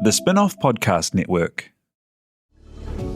The Spin-off Podcast Network.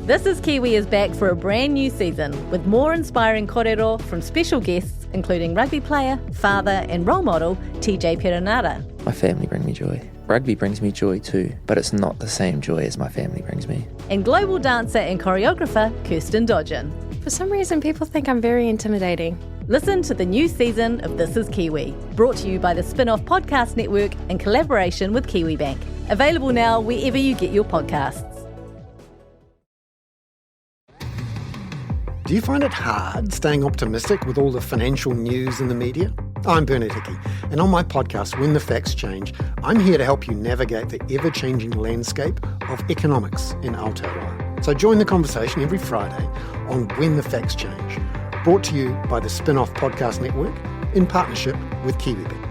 This is Kiwi is back for a brand new season with more inspiring kōrero from special guests including rugby player, father and role model TJ Perenara. My family bring me joy. Rugby brings me joy too, but it's not the same joy as my family brings me. And global dancer and choreographer Kirsten Dodgen. For some reason, people think I'm very intimidating. Listen to the new season of This is Kiwi, brought to you by the Spin-off Podcast Network in collaboration with KiwiBank. Available now wherever you get your podcasts. Do you find it hard staying optimistic with all the financial news in the media? I'm Bernard Hickey, and on my podcast, When the Facts Change, I'm here to help you navigate the ever-changing landscape of economics in Aotearoa. So join the conversation every Friday on When the Facts Change, brought to you by the Spin-off Podcast Network in partnership with KiwiBank.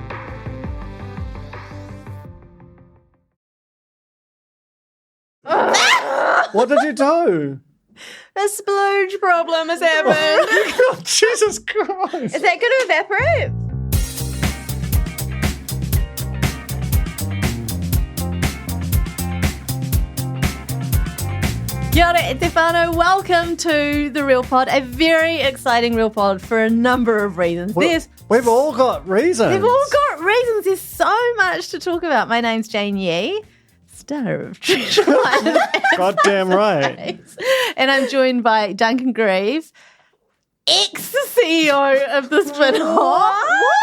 What did you do? A splooge problem has happened. Oh, God, Jesus Christ. Is that going to evaporate? Kia ora e te whānau, welcome to The Real Pod, a very exciting Real Pod for a number of reasons. We've all got reasons. We've all got reasons. There's so much to talk about. My name's Jane Yee, star of Treasure Island. Goddamn right. And I'm joined by Duncan Grieve, ex-CEO of the Spin-off. What?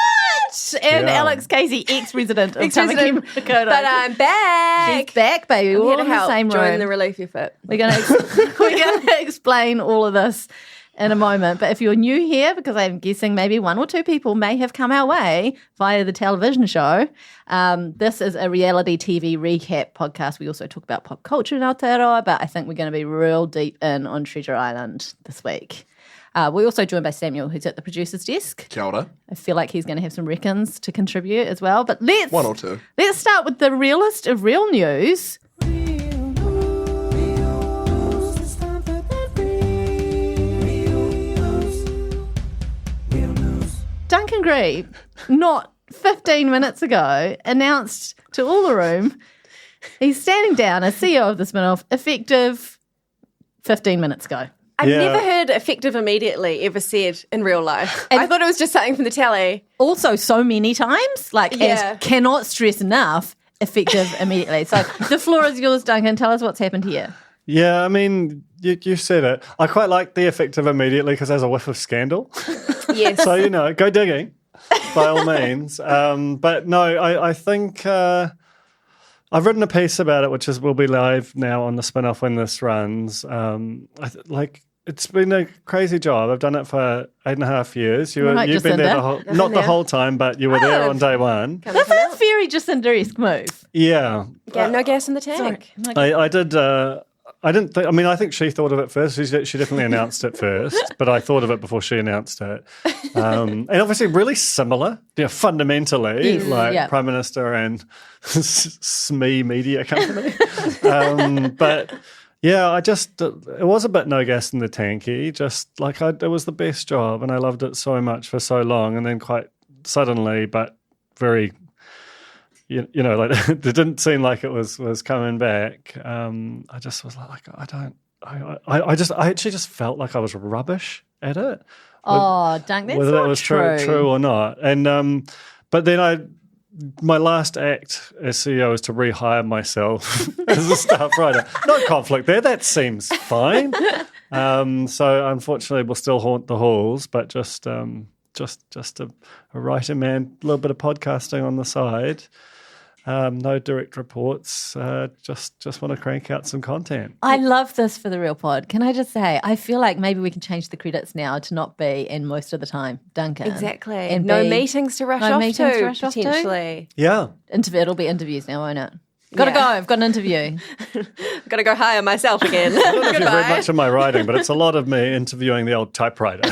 And Yeah. Alex Casey, ex-resident of Ex-resident. Tamaki Makaurau. But I'm back. She's back, baby. I'm We're here all to in the help same join room. the relief effort. We're gonna explain all of this in a moment. But if you're new here, because I'm guessing maybe one or two people may have come our way via the television show, this is a reality TV recap podcast. We also talk about pop culture in Aotearoa, but I think we're going to be real deep in on Treasure Island this week. We're also joined by Samuel, who's at the producer's desk. Kia ora. I feel like he's going to have some reckons to contribute as well. But let's One or two. Let's start with the realest of real news. Duncan Grieve, not 15 minutes ago, announced to all the room he's standing down as CEO of the Spin-off, effective 15 minutes ago. I've Yeah. never heard effective immediately ever said in real life. I thought it was just something from the telly. Also, so many times, Yeah. as cannot stress enough, effective immediately. So the floor is yours, Duncan. Tell us what's happened here. Yeah, I mean, you said it. I quite like the effective immediately because there's a whiff of scandal. Yes. So, go digging by all means. But no, I think I've written a piece about it, which will be live now on the Spin-off when this runs. It's been a crazy job. I've done it for 8.5 years. Right, You've been there Jacinda. not the whole time, but you were there on day one. This is very Jacinda-esque move. Yeah. No gas in the tank. I did. I didn't think. I mean, I think she thought of it first. She definitely announced it first, but I thought of it before she announced it. And obviously, really similar, fundamentally, Yes, yeah. Prime Minister and SME media company. But yeah, it was a bit no gas in the tanky. It was the best job, and I loved it so much for so long, and then quite suddenly, but very. It didn't seem like it was coming back. I just was like, I actually just felt like I was rubbish at it. Oh, Dunk, that's whether not that was true. true or not. And but then my last act as CEO is to rehire myself as a staff writer. No conflict there. That seems fine. So unfortunately, we'll still haunt the halls, but just a writer man, a little bit of podcasting on the side. No direct reports. Just want to crank out some content. I love this for the Real Pod. Can I just say, I feel like maybe we can change the credits now to not be, and most of the time, Duncan. Exactly. And no be- meetings to rush no off meetings to, to rush off to? potentially. Yeah. It'll be interviews now, won't it? Gotta Yeah. go. I've got an interview. I've got to go hire myself again. I don't know if you've read Goodbye. much of my writing, but it's a lot of me interviewing the old typewriter.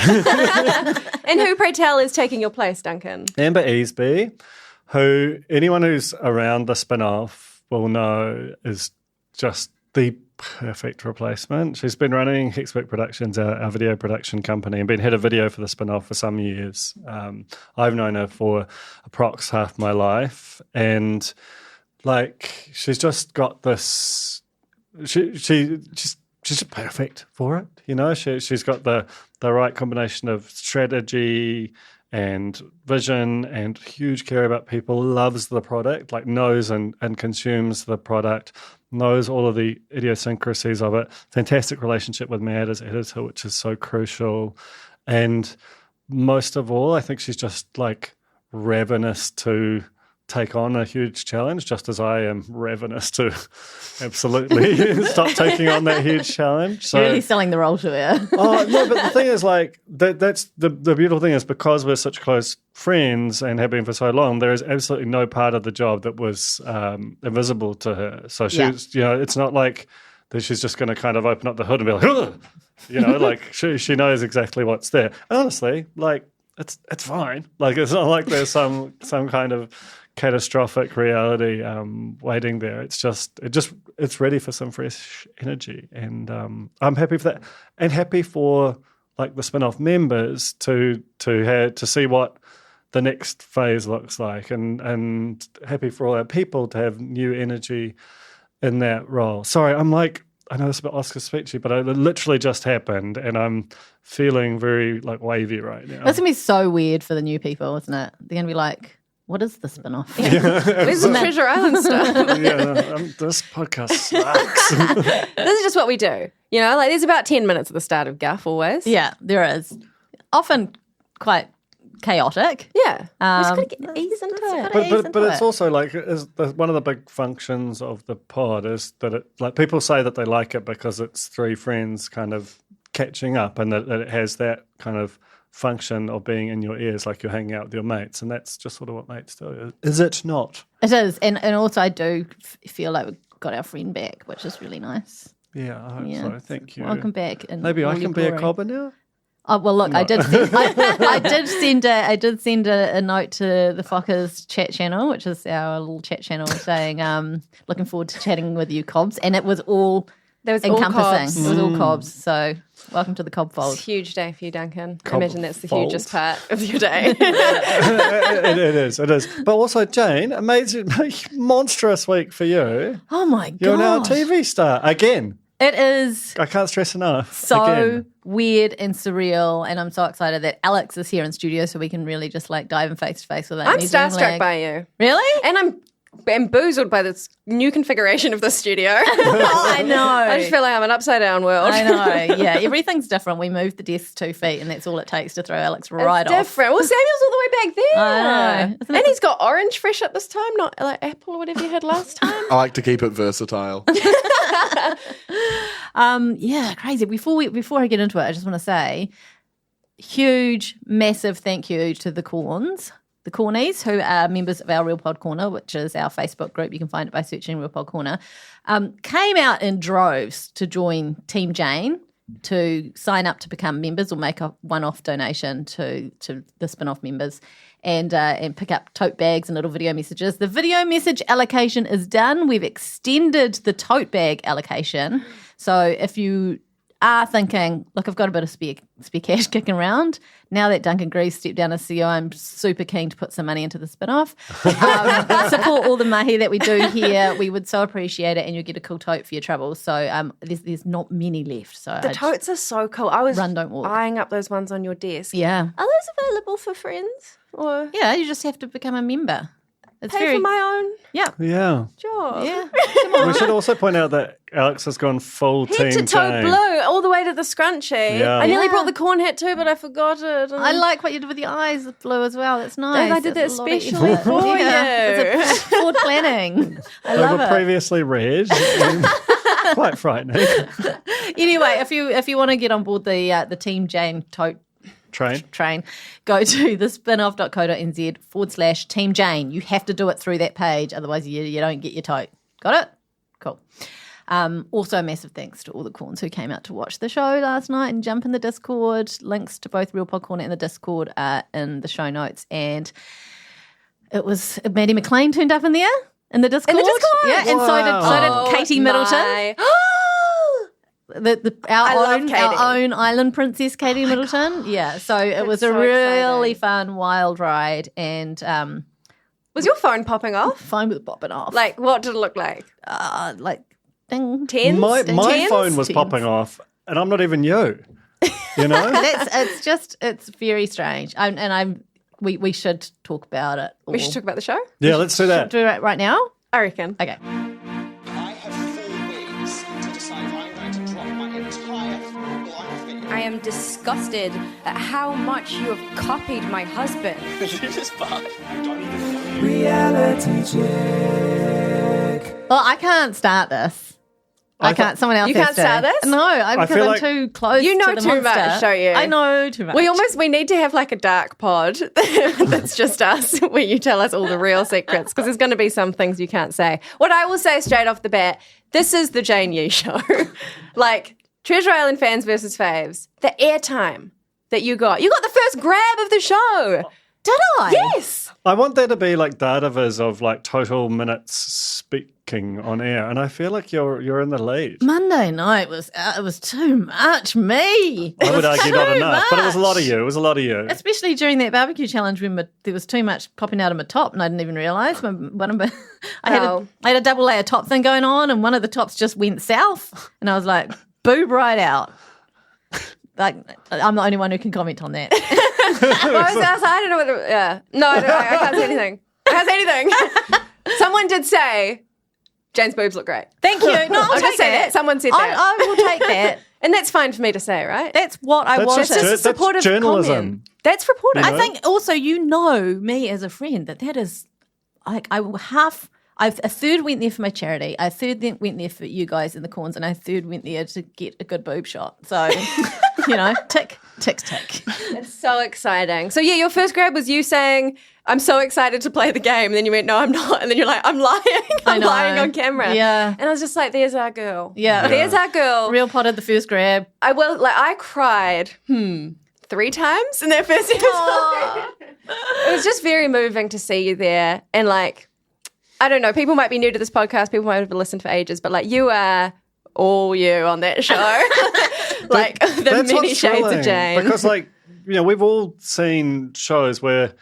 And who, pray tell, is taking your place, Duncan? Amber Easby, who anyone who's around the Spin-off will know is just the perfect replacement. She's been running Hexbeck Productions, our video production company, and been head of video for the Spin-off for some years. I've known her for approx half my life, and Like she's just got this. She's just perfect for it. You know, she's got the right combination of strategy and vision and huge care about people. Loves the product, like knows and consumes the product. Knows all of the idiosyncrasies of it. Fantastic relationship with Matt as editor, which is so crucial. And most of all, I think she's just like ravenous to take on a huge challenge, just as I am ravenous to absolutely stop taking on that huge challenge. So, You're really selling the role to her. oh no, but the thing is, like that's the beautiful thing is because we're such close friends and have been for so long, there is absolutely no part of the job that was invisible to her. So she's, you know, it's not like that she's just going to kind of open up the hood and be like, ugh! You know, like she knows exactly what's there. And honestly, like it's fine. Like it's not like there's some kind of catastrophic reality waiting there. It's ready for some fresh energy, and I'm happy for that, and happy for like the spin-off members to see what the next phase looks like, and happy for all our people to have new energy in that role. Sorry, I'm like, I know it's a bit Oscar speechy, but it literally just happened, and I'm feeling very like wavy right now. That's going to be so weird for the new people, isn't it? They're going to be like, what is the spin-off? Where's the Treasure Island stuff? This podcast sucks. This is just what we do. You know, like there's about 10 minutes at the start of Guff always. Yeah, there is. Often quite chaotic. Yeah. We just got to ease into it. But it's also like one of the big functions of the pod is that it, like people say that they like it because it's three friends kind of catching up, and that it has that kind of function of being in your ears, like you're hanging out with your mates, and that's just sort of what mates do. Is it not? It is, and also I do feel like we've got our friend back, which is really nice. Yeah, I hope so. Thank you. Welcome back. Maybe I can be a cobber now. Oh well, look, I did send a note to the Fockers chat channel, which is our little chat channel, saying looking forward to chatting with you, Cobs, and it was all encompassing. It was all Cobs. So welcome to the Cob fold. It's a huge day for you, Duncan. I Cob imagine that's the fold. hugest part of your day. It is. But also, Jane, amazing, monstrous week for you. Oh my god, You're now a TV star again. It is I can't stress enough. so Again. weird and surreal, and I'm so excited that Alex is here in studio so we can really just like dive in face to face with it. I'm starstruck by you. Really? And I'm bamboozled by this new configuration of the studio. I know. I just feel like I'm an upside down world. I know. Yeah, everything's different. We moved the desk 2 feet, and that's all it takes to throw Alex right It's off. different. Well, Samuel's all the way back there. I know. Isn't it And he's got orange fresh up this time, not like apple or whatever you had last time. I like to keep it versatile. Yeah, crazy. Before I get into it, I just want to say huge, massive thank you to the Cornies, who are members of our Real Pod Corner, which is our Facebook group. You can find it by searching Real Pod Corner. Came out in droves to join Team Jane, to sign up to become members or make a one-off donation to the spin-off members, and pick up tote bags and little video messages. The video message allocation is done. We've extended the tote bag allocation. So if you are thinking, look, I've got a bit of spare cash kicking around, now that Duncan Greaves stepped down as CEO, I'm super keen to put some money into the spin-off. Support all the mahi that we do here. We would so appreciate it, and you'll get a cool tote for your troubles. So there's not many left. So The totes are so cool. I was Run, don't walk. eyeing up those ones on your desk. Yeah. Are those available for friends? Or Yeah, you just have to become a member. It's pay for my own Yeah. Yeah. job? Yeah. Come on. We should also point out that Alex has gone full Head Team to toe Jane. blue, all the way to the scrunchie. Yeah. I nearly Yeah. brought the corn hat too, but I forgot it. I like what you did with your eyes blue as well. That's nice. I did that That's a lot of especially effort. for It's forward planning. I They love were it. previously red. Quite frightening. Anyway, if you want to get on board the Team Jane tote train, go to thespinoff.co.nz/Team Jane. You have to do it through that page, otherwise you don't get your tote. Got it? Cool. Also, massive thanks to all the corns who came out to watch the show last night and jump in the Discord. Links to both Real Pod Corner and the Discord are in the show notes. And it was Maddie McLean turned up in there in the Discord. Yeah, and so did Katie Middleton. Our own island princess, Katie Middleton. Yeah, so it was a so really exciting. fun, wild ride, and Was Was your phone popping off? Phone was popping off. Like, what did it look like? Like ding. Tens? My Tens? phone was Tens. popping off, and I'm not even you. You know? It's very strange. We should talk about it. We should talk about the show? Yeah, let's do that. Do it right now. I reckon. Okay. I have 4 weeks to decide if I'm going to drop my entire blog video. I am disgusted at how much you have copied my husband. Well, I can't start this. I can't. Someone else. You has can't to. start this? No, because feel I'm like- too close. You know to the too monster. much, don't you? I know too much. We need to have like a dark pod that's just us where you tell us all the real secrets because there's going to be some things you can't say. What I will say straight off the bat, this is the Jane Yee show. Like Treasure Island fans versus Faves, the airtime that you got the first grab of the show. Did I? Yes. I want there to be like data viz of like total minutes speaking on air, and I feel like you're in the lead. Monday night was it was too much me. I would argue not Too enough, but it was a lot of much. you. It was a lot of you. Especially during that barbecue challenge when there was too much popping out of my top and I didn't even realise. I had a double layer top thing going on and one of the tops just went south and I was like, boob right out. Like, I'm the only one who can comment on that. I don't know what. Yeah. No, I can't say anything. I can't say anything. Someone did say Jane's boobs look great. Thank you. No, I'll I'll take just say that. that. Someone said that. I will take that. And that's fine for me to say, right? That's what I That's wanted. just It's a supportive journalism. comment. That's reported. I think also you know me as a friend that is like a third went there for my charity. A third then went there for you guys in the corns, and a third went there to get a good boob shot. So, tick, tick, tick. It's so exciting. So yeah, your first grab was you saying, I'm so excited to play the game. And then you went, no, I'm not. And then you're like, I'm lying. I'm know. lying on camera. Yeah. And I was just like, there's our girl. Yeah. There's our girl. Real potted the first grab. I cried 3 times in that first episode. It was just very moving to see you there. And like, I don't know, people might be new to this podcast, people might have listened for ages, but like you are all you on that show. Like the That's many what's shades thrilling, of Jane. because like we've all seen shows where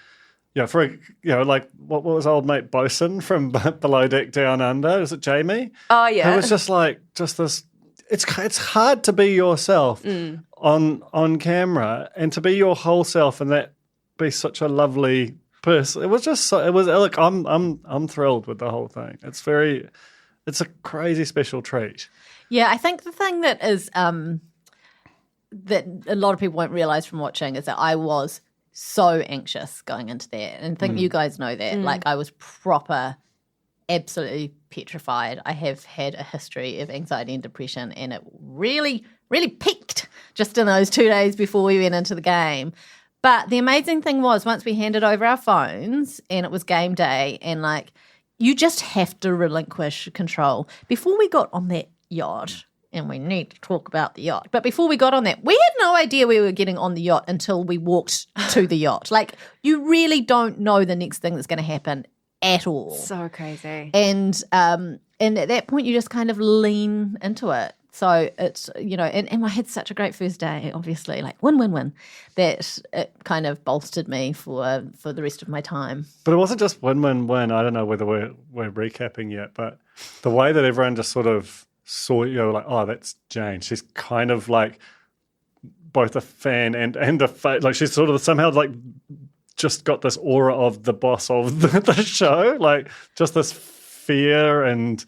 like what was old mate Bosun from Below Deck Down Under? Is it Jamie? Oh yeah. It was just like this. It's hard to be yourself on camera and to be your whole self and that be such a lovely person. It was just look, I'm thrilled with the whole thing. It's a crazy special treat. Yeah, I think the thing that is that a lot of people won't realise from watching is that I was so anxious going into that. And I think you guys know that. Like I was absolutely petrified. I have had a history of anxiety and depression and it really, really peaked just in those 2 days before we went into the game. But the amazing thing was once we handed over our phones and it was game day and like you just have to relinquish control. Before we got on that yacht, and we need to talk about the yacht, but before we got on that, we had no idea we were getting on the yacht until we walked to the yacht. Like you really don't know the next thing that's going to happen at all. so crazy. And at that point you just kind of lean into it. So it's, and I had such a great first day, obviously, like win, that it kind of bolstered me for the rest of my time. But it wasn't just win. I don't know whether we're recapping yet, but the way that everyone just sort of saw you, like, oh, that's Jane. She's kind of like both a fan and a like she's sort of somehow like just got this aura of the boss of the show, like just this fear and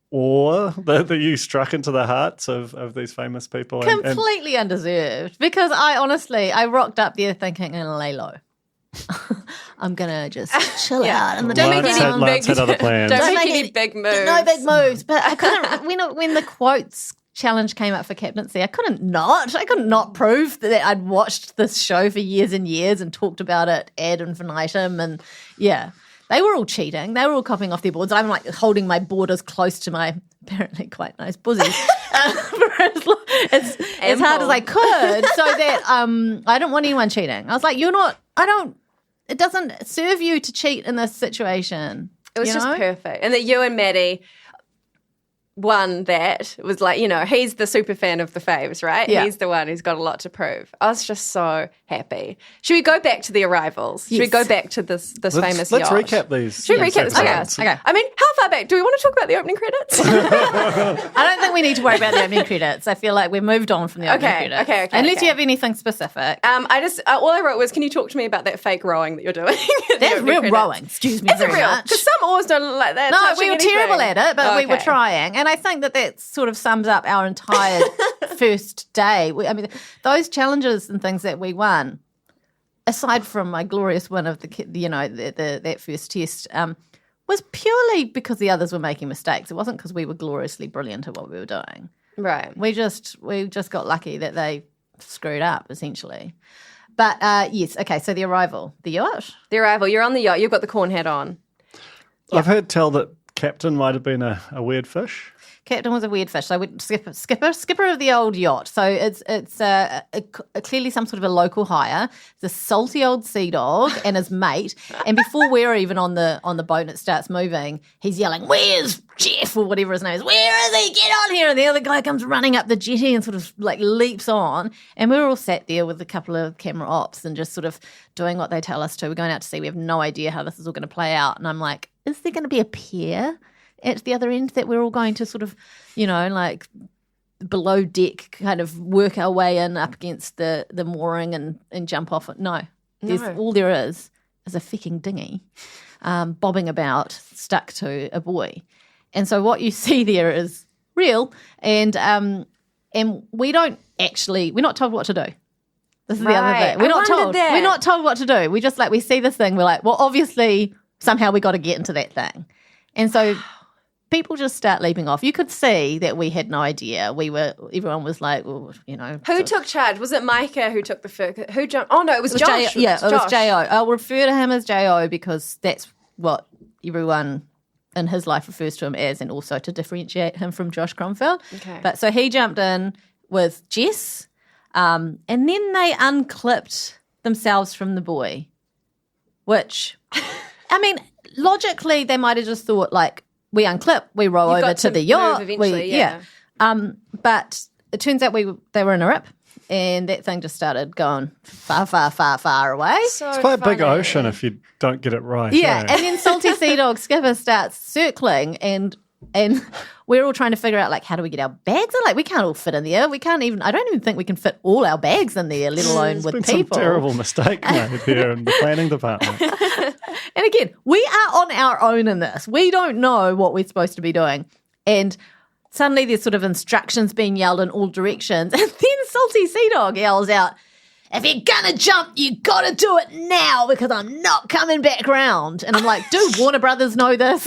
awe that you struck into the hearts of these famous people. Completely undeserved, because I rocked up there thinking, and lay low. I'm going to just chill out in the Don't make background. Lance had other plans. Don't make any big moves. No big moves. But I couldn't, when the quotes challenge came up for captaincy, I couldn't not prove that I'd watched this show for years and years and talked about it ad infinitum. And yeah, they were all cheating. They were all copying off their boards. I'm like holding my board as close to my apparently quite nice pussy as hard as I could, so that I don't want anyone cheating. I was like, it doesn't serve you to cheat in this situation. It was just perfect. And that you and Maddie, one that was like, he's the super fan of the Faves, right? Yeah. He's the one who's got a lot to prove. I was just so happy. Should we go back to the arrivals? Should we go back to this famous Let's yacht? recap these. Should we recap this? episodes. Okay. I mean, how far back? Do we want to talk about the opening credits? I don't think we need to worry about the opening credits. I feel like we've moved on from the opening Okay, credits. okay, Unless okay. you have anything specific. I just all I wrote was, can you talk to me about that fake rowing that you're doing? at the That's opening real credits? rowing. Excuse me Is it very real? much. Because some oars don't look like that. No, touching we were anything. terrible at it, but we were Okay. trying. And I think that sort of sums up our entire first day. Those challenges and things that we won, aside from my glorious win of that first test, was purely because the others were making mistakes. It wasn't because we were gloriously brilliant at what we were doing. Right. We just got lucky that they screwed up, essentially. But yes, okay, so the arrival. The yacht? The arrival. You're on the yacht. You've got the corn hat on. I've heard tell that Captain might have been a weird fish. Captain was a weird fish. So we skipper of the old yacht. So it's clearly some sort of a local hire. It's a salty old sea dog and his mate. And before we're even on the boat and it starts moving, he's yelling, "Where's Jeff?" or whatever his name is. "Where is he? Get on here!" And the other guy comes running up the jetty and sort of like leaps on. And we're all sat there with a couple of camera ops and just sort of doing what they tell us to. We're going out to sea. We have no idea how this is all going to play out. And I'm like, is there going to be a pier at the other end that we're all going to sort of, like below deck kind of work our way in up against the mooring and jump off it? No. All there is a fucking dinghy bobbing about stuck to a buoy. And so what you see there is real and we're not told what to do. This is the other Right. thing. We're I not wondered told. that. We're not told what to do. We just we see this thing, we're like, well, obviously somehow we got to get into that thing. And so people just start leaping off. You could see that we had no idea. Everyone was like, well, Who took charge? Was it Micah who took the first? Who jumped? Oh no, it was it was Josh. It was Josh. Jo. I'll refer to him as Jo because that's what everyone in his life refers to him as, and also to differentiate him from Josh Cromfeld. Okay. But so he jumped in with Jess, and then they unclipped themselves from the buoy, which, logically they might have just thought we unclip, we roll You've over got to the move yacht. eventually, yeah. But it turns out they were in a rip, and that thing just started going far, far, far, far away. So It's quite a big funny. ocean if you don't get it right. Yeah, eh? and then Salty Sea Dog Skipper starts circling, and we're all trying to figure out how do we get our bags in? We can't all fit in there. We can't even. I don't even think we can fit all our bags in there, let alone There's with been people. some terrible mistake made there in the planning department. And again, we are on our own in this. We don't know what we're supposed to be doing, and suddenly there's sort of instructions being yelled in all directions, and then Salty Sea Dog yells out, "If you're gonna jump, you gotta do it now because I'm not coming back round." And I'm like, do Warner Brothers know this?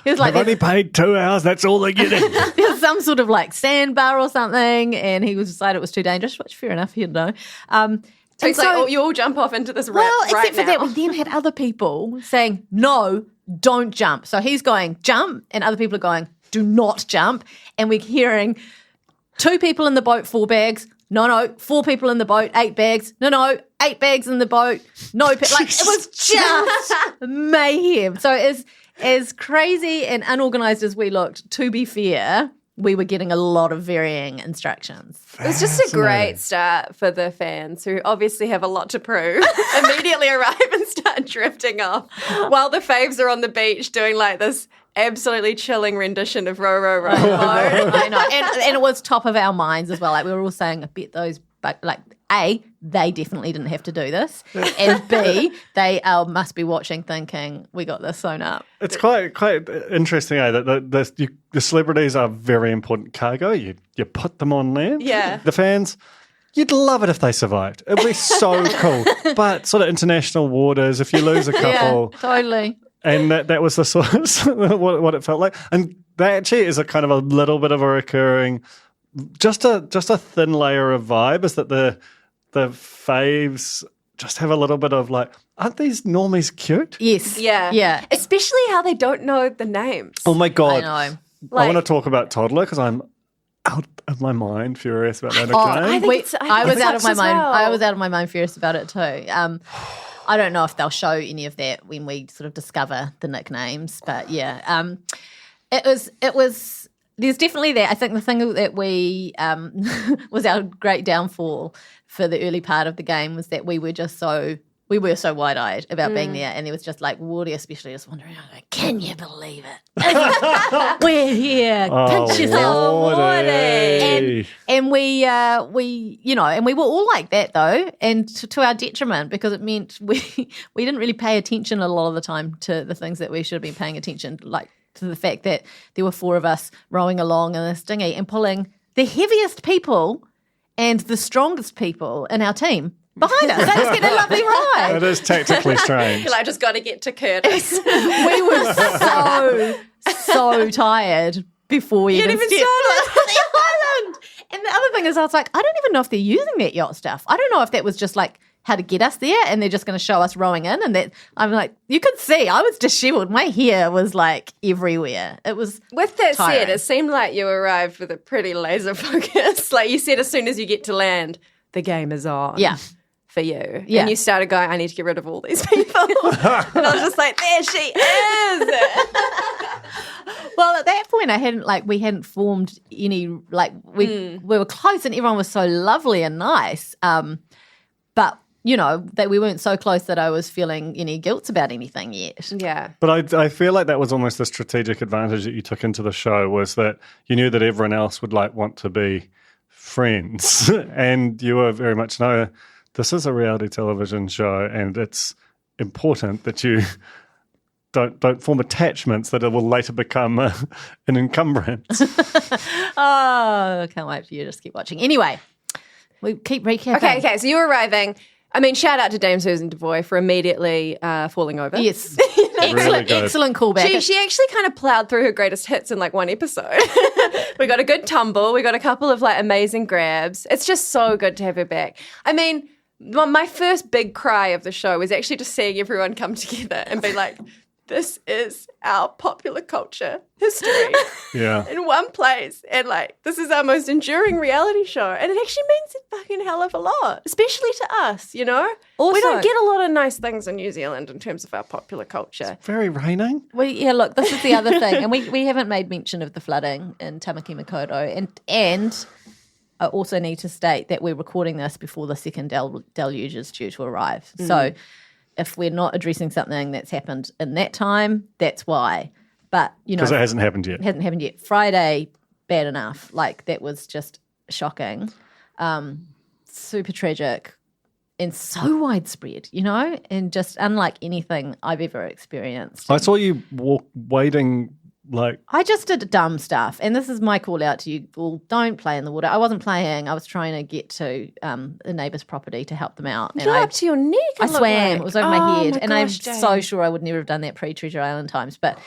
He was like, They've only paid 2 hours, that's all they're getting. there's some sort of sandbar or something, and he was decided it was too dangerous, which fair enough, he'd know. So he's you all jump off into this rip well, right except for now. that, we then had other people saying, no, don't jump. So he's going, jump, and other people are going, do not jump. And we're hearing 2 people in the boat, 4 bags. No, 4 people in the boat, 8 bags. No, 8 bags in the boat. No, it was just mayhem. So as crazy and unorganized as we looked, to be fair, we were getting a lot of varying instructions. It was just a great start for the fans who obviously have a lot to prove. Immediately arrive and start drifting off while the Faves are on the beach doing this absolutely chilling rendition of Row, Row, Row. I know. And it was top of our minds as well. We were all saying, I bet those, but A, they definitely didn't have to do this. And B, they must be watching thinking, we got this sewn up. It's quite interesting, that the celebrities are very important cargo. You put them on land. Yeah. The fans, you'd love it if they survived. It'd be so cool. But sort of international waters, if you lose a couple. Yeah, totally. And that was the sort of what it felt like. And that actually is a kind of a little bit of a recurring, just a thin layer of vibe, is that the Faves just have a little bit of aren't these normies cute? Yes. Yeah. Yeah. Especially how they don't know the names. Oh my God. I know. I want to talk about Toddler because I'm out of my mind furious about that nickname. I think it's- I was out of my as mind. well. I was out of my mind furious about it too. I don't know if they'll show any of that when we sort of discover the nicknames, but yeah. It was. There's definitely that. I think the thing that we was our great downfall for the early part of the game was that we were so wide-eyed about being there, and there was just like Woody especially just wondering, like, can you believe it? We're here. Pinch yourself. Woody. And we and we were all like that though, and to our detriment, because it meant we didn't really pay attention a lot of the time to the things that we should have been paying attention, like to the fact that there were 4 of us rowing along in this dinghy and pulling the heaviest people and the strongest people in our team behind us. They just get a lovely ride. It is tactically strange. I just got to get to Curtis. We were so tired before we even stepped onto the island. And the other thing is, I was like, I don't even know if they're using that yacht stuff. I don't know if that was just like how to get us there and they're just going to show us rowing in. And that I'm like, you could see, I was disheveled. My hair was like everywhere. It was With that tiring. said, it seemed like you arrived with a pretty laser focus. Like you said, as soon as you get to land, the game is on. Yeah. For you. Yeah. And you started going, I need to get rid of all these people. And I was just like, there she is. Well, at that point, we hadn't formed any, like, we were close and everyone was so lovely and nice. But, that we weren't so close that I was feeling any guilt about anything yet. Yeah. But I feel like that was almost the strategic advantage that you took into the show, was that you knew that everyone else would want to be friends. And you were very much, no, this is a reality television show and it's important that you don't form attachments that will later become an encumbrance. Oh, I can't wait for you to just keep watching. Anyway, we keep recapping. Okay, so you're arriving. I mean, shout out to Dame Susan Devoy for immediately falling over. Yes. Really good. Excellent callback. She actually kind of plowed through her greatest hits in like one episode. We got a good tumble. We got a couple of like amazing grabs. It's just so good to have her back. I mean, my first big cry of the show was actually just seeing everyone come together and be like, this is our popular culture history Yeah. in one place. And like, this is our most enduring reality show. And it actually means a fucking hell of a lot, especially to us, we Also- don't get a lot of nice things in New Zealand in terms of our popular culture. Very raining. Look, this is the other thing. And we haven't made mention of the flooding in Tamaki Makaurau. And I also need to state that we're recording this before the second deluge is due to arrive. So if we're not addressing something that's happened in that time, that's why. But, Because it hasn't happened yet. it hasn't happened yet. Friday, bad enough. Like, that was just shocking. Super tragic and so widespread, and just unlike anything I've ever experienced. I saw you wading like... I just did dumb stuff, and this is my call out to you all. Don't play in the water. I wasn't playing. I was trying to get to a neighbour's property to help them out. And You're up to your neck. I swam. It was over my head. my And I'm gosh, Jane. so sure I would never have done that pre-Treasure Island times. But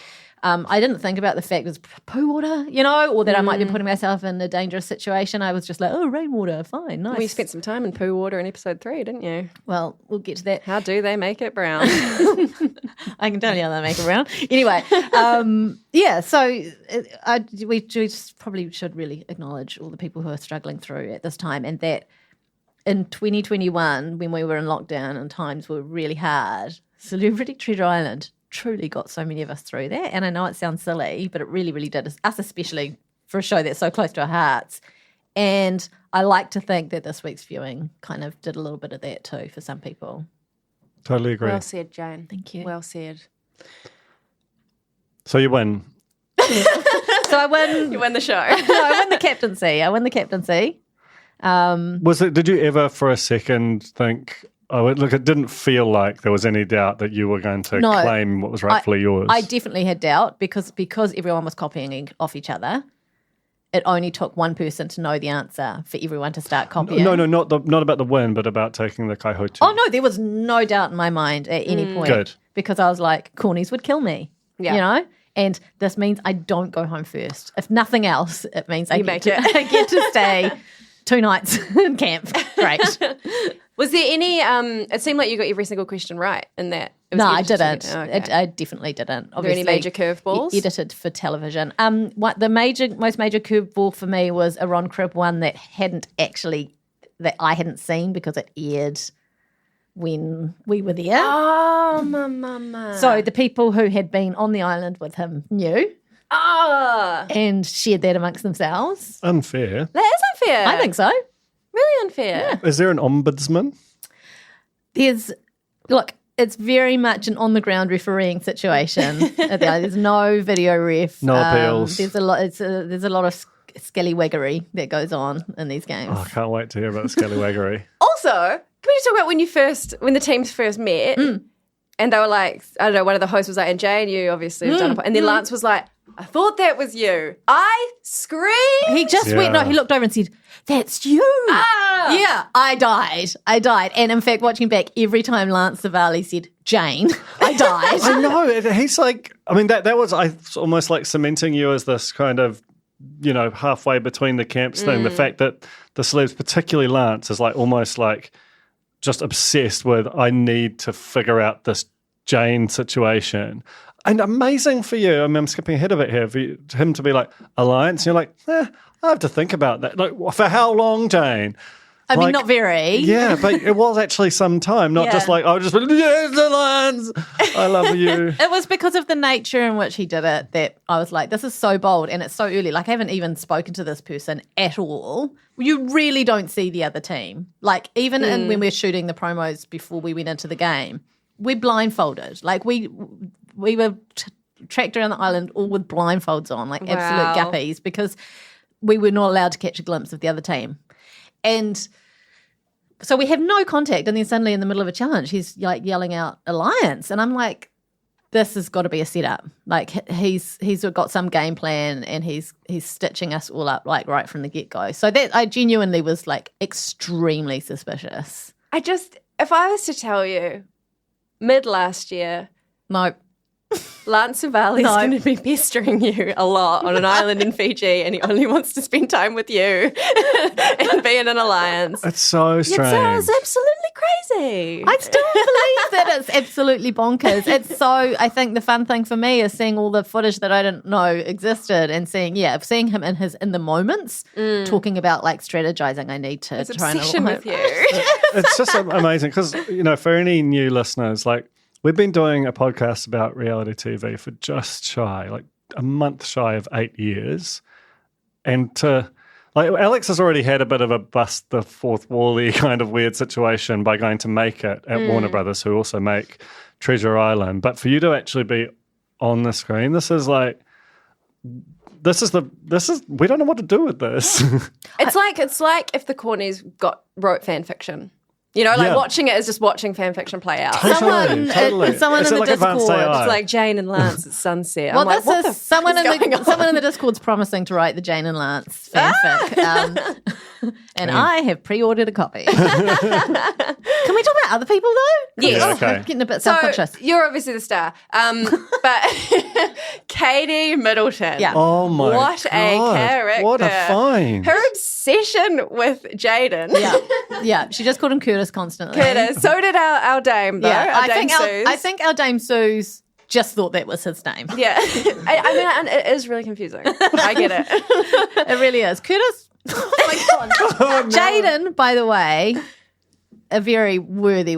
I didn't think about the fact it was poo water, or that I might be putting myself in a dangerous situation. I was just like, oh, rainwater, fine, nice. We spent some time in poo water in episode 3, didn't you? Well, we'll get to that. How do they make it brown? I can tell you how they make it around. Anyway, so we just probably should really acknowledge all the people who are struggling through at this time, and that in 2021, when we were in lockdown and times were really hard, Celebrity Treasure Island truly got so many of us through that. And I know it sounds silly, but it really, really did, us especially, for a show that's so close to our hearts. And I like to think that this week's viewing kind of did a little bit of that too for some people. Totally agree. Well said, Jane. Thank you. Well said. So you win. So I win. You win the show. No, I win the captaincy. Did you ever for a second think, it didn't feel like there was any doubt that you were going to claim what was rightfully yours? I definitely had doubt because everyone was copying off each other. It only took one person to know the answer for everyone to start copying. No, not about the win, but about taking the kaihotu. Oh, no, there was no doubt in my mind at any point. Good. Because I was like, cornies would kill me, And this means I don't go home first. If nothing else, it means I get to stay 2 nights in camp. Great. Was there any, it seemed like you got every single question right in that. No, I didn't. Okay. I definitely didn't. Were there any major curveballs? Edited for television. What the most major curveball for me was a Ron Cribb one that I hadn't seen because it aired when we were there. Oh, mama. So the people who had been on the island with him knew. and shared that amongst themselves. Unfair. That is unfair. I think so. Really unfair. Is there an ombudsman? It's very much an on-the-ground refereeing situation. There's no video ref. No appeals. There's a lot of scallywaggery that goes on in these games. Oh, I can't wait to hear about the scallywaggery. Also, can we just talk about when the teams first met and they were like, I don't know, one of the hosts was like, and Jay and you obviously have done it. And then Lance was like, I thought that was you. I screamed. He just went, no, he looked over and said, that's you. Yeah, I died. And in fact, watching back, every time Lance Savali said, Jane, I died. I know. He's like, I mean, that was almost like cementing you as this kind of, halfway between the camps thing. The fact that the celebs, particularly Lance, is like almost like just obsessed with, I need to figure out this Jane situation. And amazing for you. I mean, I'm skipping ahead a bit here. For him to be like, alliance, and you're like, I have to think about that. Like, for how long, Jane? I mean, not very. Yeah, but it was actually some time, not just like, I was just, yes, alliance, I love you. It was because of the nature in which he did it that I was like, this is so bold and it's so early. Like, I haven't even spoken to this person at all. You really don't see the other team. Like, even when we're shooting the promos before we went into the game, we're blindfolded. Like, we were tracked around the island all with blindfolds on, like absolute guppies, because we were not allowed to catch a glimpse of the other team. And so we have no contact, and then suddenly in the middle of a challenge, he's like yelling out alliance, and I'm like, this has got to be a setup. Like, he's got some game plan, and he's stitching us all up like right from the get-go. So that I genuinely was like extremely suspicious. If I was to tell you mid last year, No. Lance Savali's going to be pestering you a lot on an island in Fiji, and he only wants to spend time with you and be in an alliance. It's so strange. It sounds absolutely crazy. I still believe that it's absolutely bonkers. It's so, I think the fun thing for me is seeing all the footage that I didn't know existed and seeing him in the moments talking about like strategizing. I need to try and obsession with you. It's just amazing because, for any new listeners, like, we've been doing a podcast about reality TV for just shy, like a month shy of 8 years. And Alex has already had a bit of a bust the fourth wall-y kind of weird situation by going to Make It at Warner Brothers, who also make Treasure Island. But for you to actually be on the screen, we don't know what to do with this. It's like if the Cornies wrote fan fiction. Watching it is just watching fan fiction play out. Someone in the Discord. It's like Jane and Lance at sunset. Well, I'm like, someone in the Discord's promising to write the Jane and Lance fanfic, and I have pre-ordered a copy. Can we talk about other people though? Yes. Yeah, okay. I'm getting a bit self-conscious. So you're obviously the star, but Katie Middleton. Yeah. Oh my God. What a character! What a find! Her obsession with Jaden. Yeah. She just called him Curtis constantly. Curtis. So did our dame, though. Yeah, Our Dame Suze. I think our Dame Suze just thought that was his name. Yeah. I mean, it is really confusing. I get it. It really is. Curtis. Oh my God. Oh, no. Jaden, by the way, a very worthy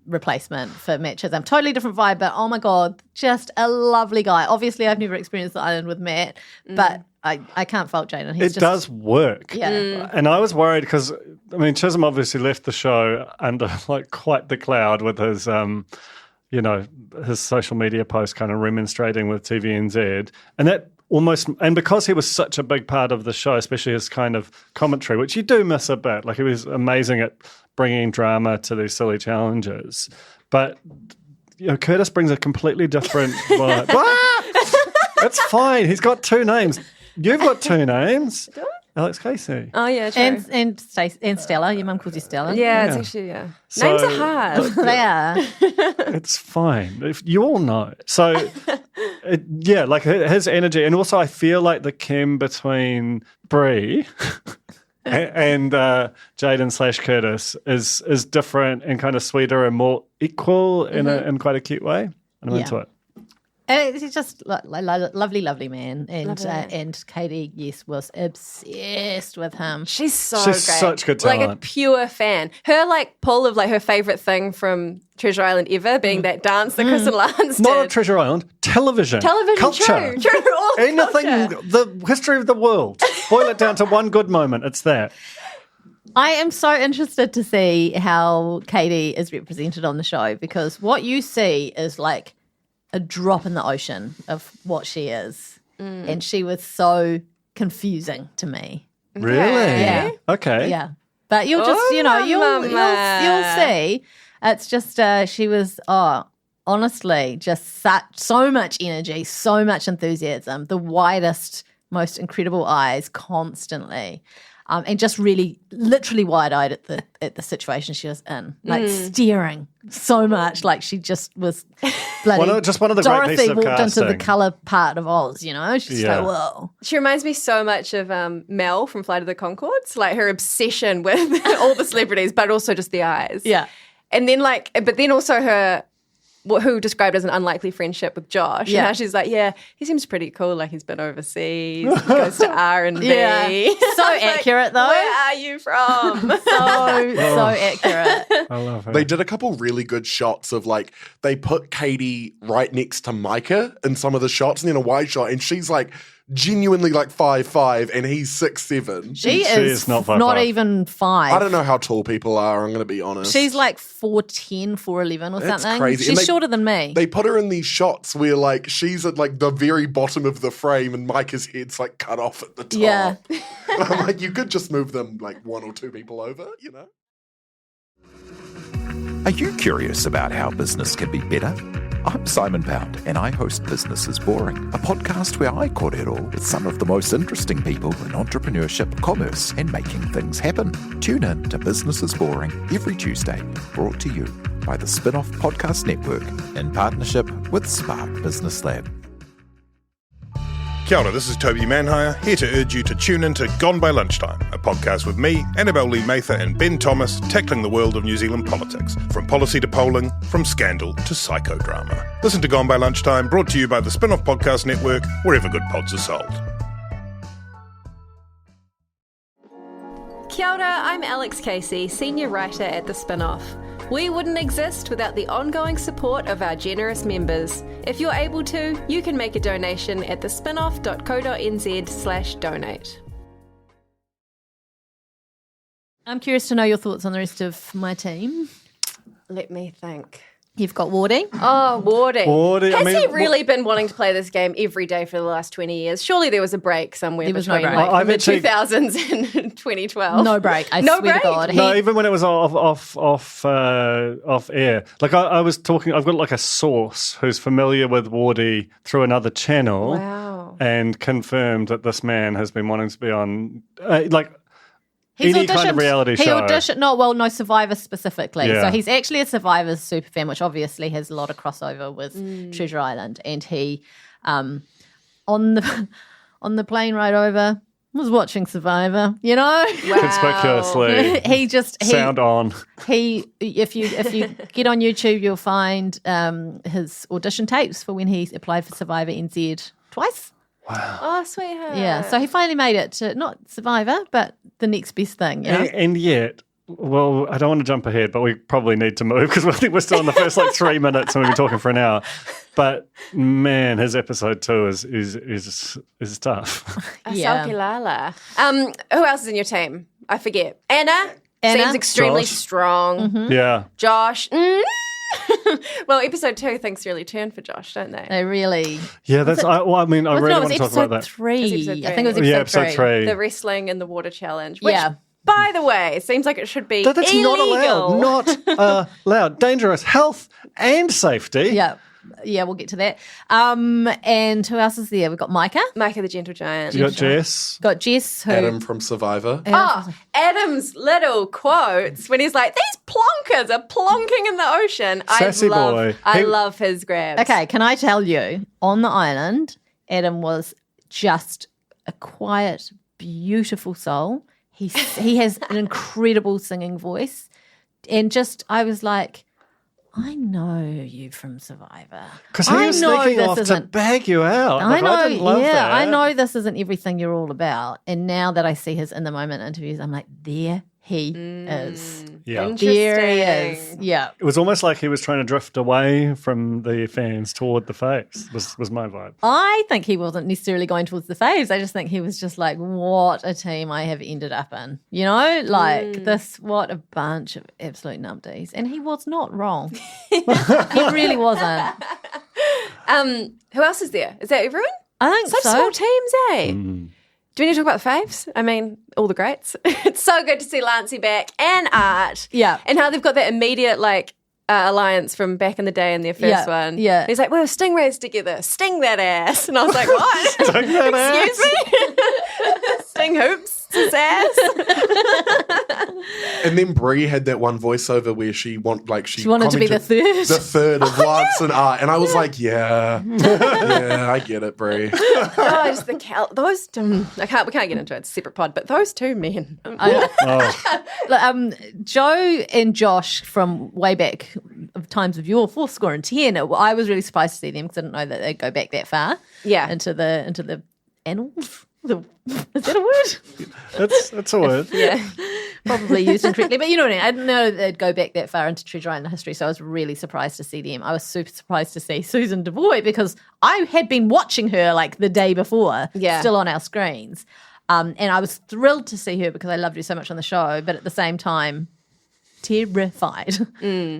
replacement for Matt Chisholm. Totally different vibe, but oh my God, just a lovely guy. Obviously, I've never experienced the island with Matt, but I can't fault Jaden. It does work. Yeah. And I was worried because, I mean, Chisholm obviously left the show under like quite the cloud with his, his social media post kind of remonstrating with TVNZ. And that and because he was such a big part of the show, especially his kind of commentary, which you do miss a bit. Like, he was amazing at bringing drama to these silly challenges. But, Curtis brings a completely different vibe. It's fine. He's got two names. You've got two names. Alex Casey. Oh, yeah, true. And Stella. Your mum calls you Stella. Yeah, it's actually, So, names are hard. They are. It's fine. You all know. So, like his energy. And also I feel like the chem between Brie and Jaden / Curtis is different and kind of sweeter and more equal in quite a cute way. And I'm into it. And he's just lovely, lovely man. And Katie, yes, was obsessed with him. She's She's such good Like a talent. pure fan. Her pull of her favourite thing from Treasure Island ever being that dance that Kristen Lance did. Not on Treasure Island, television. Culture. True. All Anything, culture. the history of the world. Boil it down to one good moment. It's that. I am so interested to see how Katie is represented on the show, because what you see is like a drop in the ocean of what she is. And she was so confusing to me. Really? Yeah. Okay. Yeah. But you'll just, you'll see. It's just, she was, honestly, just so much energy, so much enthusiasm, the widest, most incredible eyes constantly. And just really, literally wide-eyed at the situation she was in, staring so much, like she just was bloody. Just one of the great Dorothy pieces of walked into the casting. colour part of Oz, She's Yeah. like, whoa. She reminds me so much of Mel from Flight of the Conchords, like her obsession with all the celebrities, but also just the eyes. Yeah. And then but then also her, who described as an unlikely friendship with Josh. Yeah. And now she's like, yeah, he seems pretty cool. Like he's been overseas, he goes to R&B. Yeah. So I was like, accurate, though. Where are you from? So accurate. I love her. They did a couple really good shots of they put Katie right next to Micah in some of the shots, and then a wide shot, and she's genuinely 5'5" and he's 6'7". She is not 5'5". even 5. I don't know how tall people are, I'm going to be honest. She's 4'10", 4'11" or That's something. crazy. And She's shorter than me. They put her in these shots where she's at the very bottom of the frame and Micah's head's cut off at the top. Yeah. I'm you could just move them one or two people over, Are you curious about how business can be better? I'm Simon Pound, and I host Business is Boring, a podcast where I cordial with some of the most interesting people in entrepreneurship, commerce, and making things happen. Tune in to Business is Boring every Tuesday, brought to you by the Spin-Off Podcast Network in partnership with Spark Business Lab. Kia ora, this is Toby Manhire, here to urge you to tune in to Gone by Lunchtime, a podcast with me, Annabelle Lee Mather and Ben Thomas, tackling the world of New Zealand politics, from policy to polling, from scandal to psychodrama. Listen to Gone by Lunchtime, brought to you by the Spin-Off Podcast Network, wherever good pods are sold. Kia ora, I'm Alex Casey, senior writer at The Spin-Off. We wouldn't exist without the ongoing support of our generous members. If you're able to, you can make a donation at thespinoff.co.nz/donate. I'm curious to know your thoughts on the rest of my team. Let me think. You've got Wardy. Oh, Wardy. Wardy, Has he really been wanting to play this game every day for the last 20 years? Surely there was a break somewhere There was no between break. I've the actually- 2000s and 2012. No break. I No swear break? to God. No, even when it was off air. I was talking, I've got a source who's familiar with Wardy through another channel. Wow. And confirmed that this man has been wanting to be on, He's any kind of auditioned- reality he show. auditioned, no, Survivor specifically. Yeah. So he's actually a Survivor superfan, which obviously has a lot of crossover with Treasure Island. And he, on the plane ride over, was watching Survivor. Conspicuously. he sound on. If you get on YouTube, you'll find his audition tapes for when he applied for Survivor NZ twice. Oh, sweetheart. Yeah, so he finally made it to not Survivor, but the next best thing. And yet, well, I don't want to jump ahead, but we probably need to move because I think we're still in the first 3 minutes and we've been talking for an hour. But man, his episode 2 is tough. Yeah. Lala. Who else is in your team? I forget. Anna? Seems extremely Josh. strong. Mm-hmm. Yeah. Josh. Well, episode 2 things really turn for Josh, don't they? They really. Yeah, that's. I really it want was to talk about episode that. 3. It's episode I think it was three. episode, Yeah, episode 3. The wrestling and the water challenge. Which, Yeah. by the way, seems like it should be That's illegal. not allowed. Not allowed. Dangerous. Health and safety. Yeah. Yeah, we'll get to that. And who else is there? We've got Micah. Micah the Gentle Giant. You got Jess. Got Jess, who Adam from Survivor. Oh, Adam's little quotes when he's like, these plonkers are plonking in the ocean. Sassy boy. I He- love his grabs. Okay, can I tell you, on the island, Adam was just a quiet, beautiful soul. He has an incredible singing voice. And just, I was like, I know you from Survivor. Because he was sneaking off to bag you out. I know, I didn't love that. I know this isn't everything you're all about. And now that I see his in the moment interviews, I'm like, there he is. Yeah. There he is. Yeah. It was almost like he was trying to drift away from the fans toward the Faves, was my vibe. I think he wasn't necessarily going towards the Faves. I just think he was just like, what a team I have ended up in. You know, like this, what a bunch of absolute numpties. And he was not wrong. He really wasn't. Who else is there? Is that everyone? I think Such so. small teams, eh? Do we need to talk about the Faves? I mean, all the greats. It's so good to see Lancey back and Art. Yeah. And how they've got that immediate, alliance from back in the day in their first one. Yeah. And he's like, well, stingrays together. Sting that ass. And I was like, what? Sting that Excuse me? Sting hoops his ass. And then Brie had that one voiceover where she wanted to be the third. The third of Lance and Art. And I was like, yeah, I get it, Brie. Oh, just those two, we can't get into it. It's a separate pod, but those two men. Joe and Josh from way back of times of your 4 and 10, I was really surprised to see them because I didn't know that they'd go back that far. Yeah. Into the annals. Is that a word? That's a word. Yeah. Probably used incorrectly. But you know what I mean? I didn't know they'd go back that far into Treasure Island history, so I was really surprised to see them. I was super surprised to see Susan DeVoy because I had been watching her like the day before, still on our screens. And I was thrilled to see her because I loved her so much on the show, but at the same time, terrified.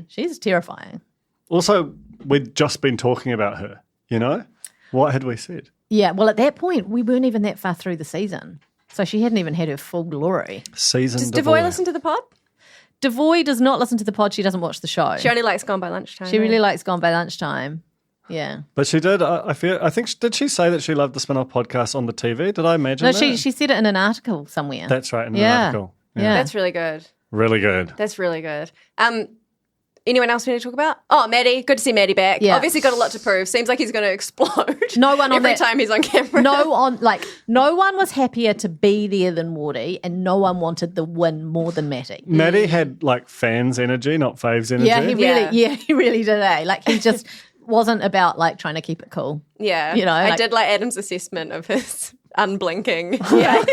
She's terrifying. Also, we'd just been talking about her, you know? What had we said? Yeah, well, at that point, we weren't even that far through the season. So she hadn't even had her full glory. Does Devoy listen to the pod? Devoy does not listen to the pod. She doesn't watch the show. She only likes Gone by Lunchtime. She really likes Gone by Lunchtime. Yeah. But she did, did she say that she loved the Spin-Off podcast on the TV? Did I imagine that? No, she said it in an article somewhere. That's right, in an article. Yeah. That's really good. Really good. That's really good. Anyone else we need to talk about? Oh, Maddie. Good to see Maddie back. Yeah. Obviously got a lot to prove. Seems like he's going to explode. No one on every that, time he's on camera. No one was happier to be there than Wardy, and no one wanted the win more than Matty. Maddie had fans energy, not Faves energy. Yeah, he really did. Like he just wasn't about trying to keep it cool. Yeah, you know, I did like Adam's assessment of his unblinking. Yes.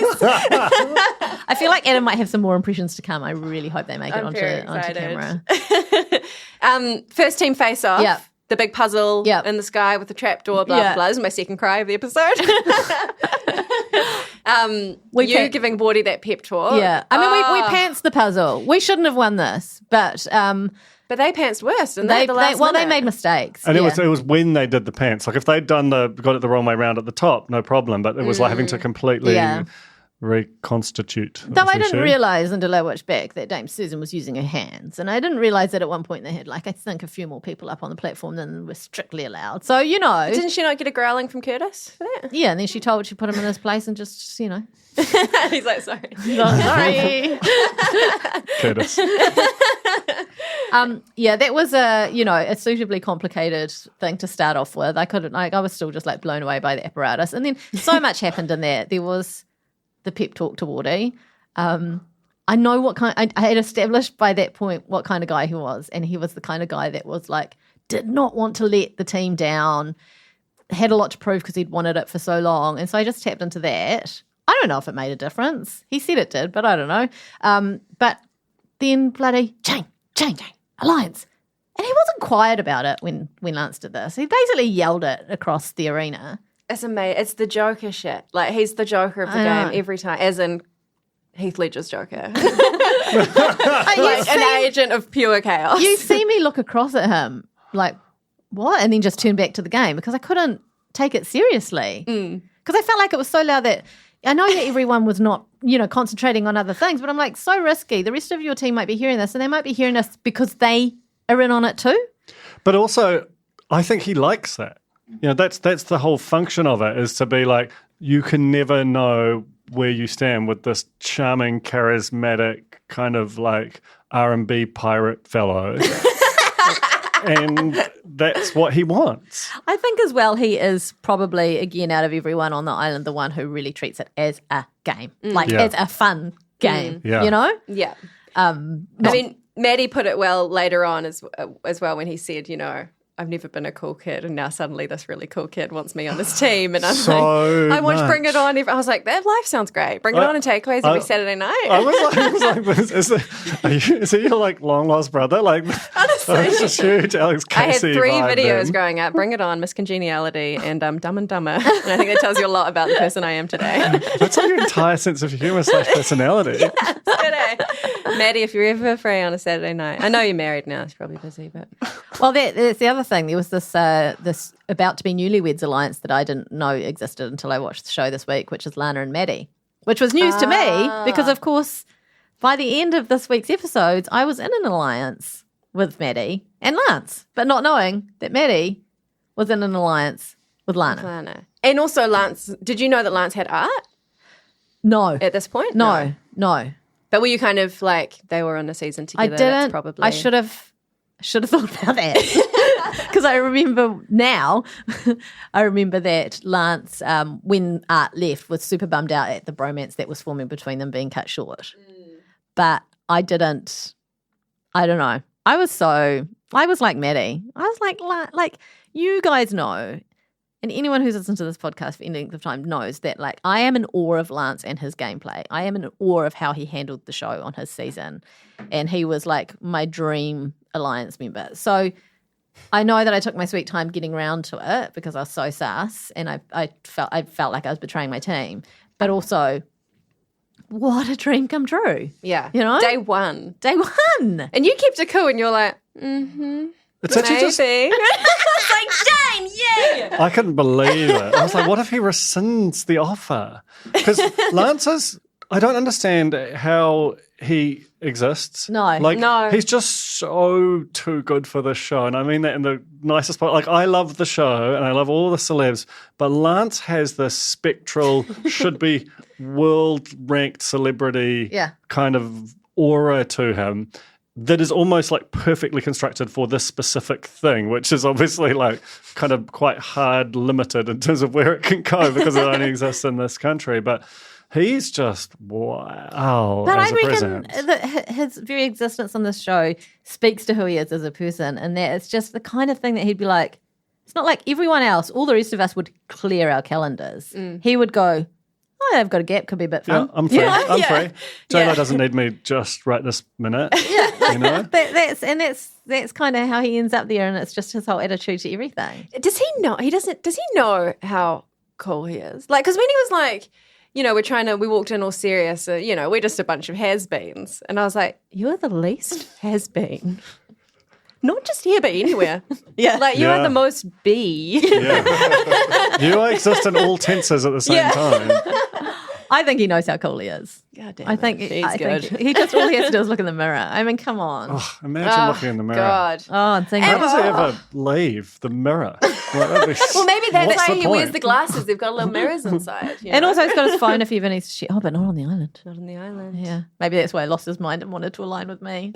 I feel like Adam might have some more impressions to come. I really hope they make it onto camera. First team face off. Yeah. The big puzzle in the sky with the trapdoor, blah, blah, blah. This is my second cry of the episode. Giving Wardy that pep talk. Yeah. I mean, we pantsed the puzzle. We shouldn't have won this, but they pantsed worse, and they made mistakes. And it was when they did the pants. Like if they'd got it the wrong way round at the top, no problem. But it was like having to completely reconstitute. Though I didn't realise until I watched back that Dame Susan was using her hands. And I didn't realise that at one point they had, I think, a few more people up on the platform than were strictly allowed. So, you know. Didn't she not get a growling from Curtis for that? Yeah, and then she put him in his place and just, you know. He's like, sorry. Sorry. Curtis. That was a suitably complicated thing to start off with. I was still just blown away by the apparatus. And then so much happened in there. There was the pep talk to Wardy. I know I had established by that point what kind of guy he was. And he was the kind of guy that was did not want to let the team down, had a lot to prove because he'd wanted it for so long. And so I just tapped into that. I don't know if it made a difference. He said it did, but I don't know. But then bloody change, alliance. And he wasn't quiet about it when Lance did this. He basically yelled it across the arena. It's amazing. It's the Joker shit. He's the Joker of the game every time, as in Heath Ledger's Joker. An agent of pure chaos. You see me look across at him what? And then just turn back to the game because I couldn't take it seriously. Because I felt like it was so loud that I know that everyone was not, concentrating on other things, but I'm so risky. The rest of your team might be hearing this and they might be hearing this because they are in on it too. But also, I think he likes that. That's the whole function of it, is to be you can never know where you stand with this charming, charismatic kind of R&B pirate fellow. And that's what he wants. I think as well he is probably, again, out of everyone on the island, the one who really treats it as a game. As a fun game, you know? Yeah. Maddie put it well later on as well when he said, I've never been a cool kid, and now suddenly this really cool kid wants me on his team, and I'm I watch Bring It On. I was like, that life sounds great. Bring It On and takeaways every Saturday night. I was like, is he your like long lost brother? Like, honestly, it's just huge Alex I had Casey 3 vibe videos then. growing up: Bring It On, Miss Congeniality, and Dumb and Dumber. And I think that tells you a lot about the person I am today. That's like your entire sense of humour / personality. Yes, good, eh? Maddie, if you're ever free on a Saturday night, I know you're married now. She's probably busy, but Well, that's the other thing. There was this about to be newlyweds alliance that I didn't know existed until I watched the show this week, which is Lana and Maddie, which was news to me because, of course, by the end of this week's episodes, I was in an alliance with Maddie and Lance, but not knowing that Maddie was in an alliance with Lana. And also Lance, did you know that Lance had art No. at this point? No. But were you kind of like, they were on a season I together? That's didn't. probably. I should have thought about that because I remember now. I remember that Lance, when Art left, was super bummed out at the bromance that was forming between them being cut short. But I didn't. I don't know. I was like Maddie. I was like you guys know. And anyone who's listened to this podcast for any length of time knows that, like, I am in awe of Lance and his gameplay. I am in awe of how he handled the show on his season. And he was, like, my dream alliance member. So I know that I took my sweet time getting around to it because I was so sus and I felt like I was betraying my team. But also, what a dream come true. Yeah. You know? Day one. And you kept it cool and you're like, It's actually just, It's like, Jane, yay! I couldn't believe it. I was like, what if he rescinds the offer? Because Lance I don't understand how he exists. No. He's just so too good for this show. And I mean that in the nicest part. Like, I love the show and I love all the celebs, but Lance has this spectral, should be world-ranked celebrity kind of aura to him that is almost like perfectly constructed for this specific thing, which is obviously like kind of quite hard limited in terms of where it can go because it only exists in this country. But he's just wow. But as I a reckon presence. that his very existence on this show speaks to who he is as a person, and that it's just the kind of thing that he'd be like, it's not like everyone else, all the rest of us would clear our calendars. He would go, oh, I've got a gap, could be a bit fun. Yeah, I'm free. I'm free. J-Lo doesn't need me just right this minute. You know? That's kind of how he ends up there, and it's just his whole attitude to everything. Does he know? Does he know how cool he is? Like, because when he was like, we walked in all serious, we're just a bunch of has-beens. And I was like, you're the least has-been. Not just here, but anywhere. Like, you are the most B. You exist in all tenses at the same time. I think he knows how cool he is. God damn I think good. he just all he has to do is look in the mirror. I mean, come on. Oh, imagine looking in the mirror. God. Oh, and think How does he ever leave the mirror? Well, maybe that's What's why the he wears point? the glasses. They've got little mirrors inside. And also he's got his phone if he ever needs to share. Oh, but not on the island. Not on the island. Yeah. Maybe that's why he lost his mind and wanted to align with me.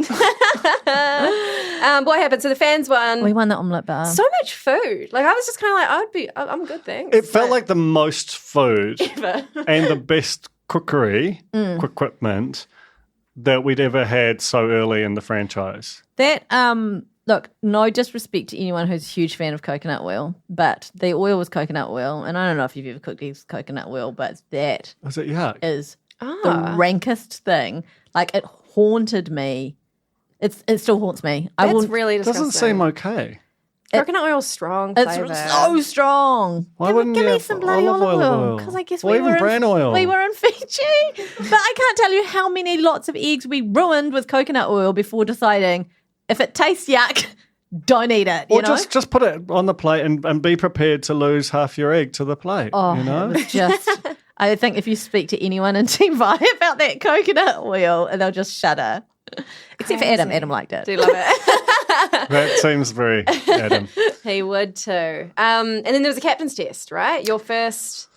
What happened? So the fans won. We won the omelette bar. So much food. Like, I was just kind of like, I'm good, thanks. It felt like the most food Ever. and the best cookery equipment that we'd ever had so early in the franchise. That, look, no disrespect to anyone who's a huge fan of coconut oil, but the oil was coconut oil, and I don't know if you've ever cooked these coconut oil, but that Was it yuck? is the rankest thing. Like, it haunted me. It still haunts me. That's really It disgusting. doesn't seem okay. Coconut oil's strong It's flavour. so strong. Why wouldn't give you me have some bloody olive oil? Because I guess Or we even were bran oil. We were in Fiji, but I can't tell you how many lots of eggs we ruined with coconut oil before deciding if it tastes yuck, don't eat it. Or You know? just put it on the plate and be prepared to lose half your egg to the plate. Oh, you know? it was just. I think if you speak to anyone in Team Vi about that coconut oil, they'll just shudder. Except for Adam. Adam liked it. Do love it. That seems very Adam. He would too. And then there was a captain's test, right? Your first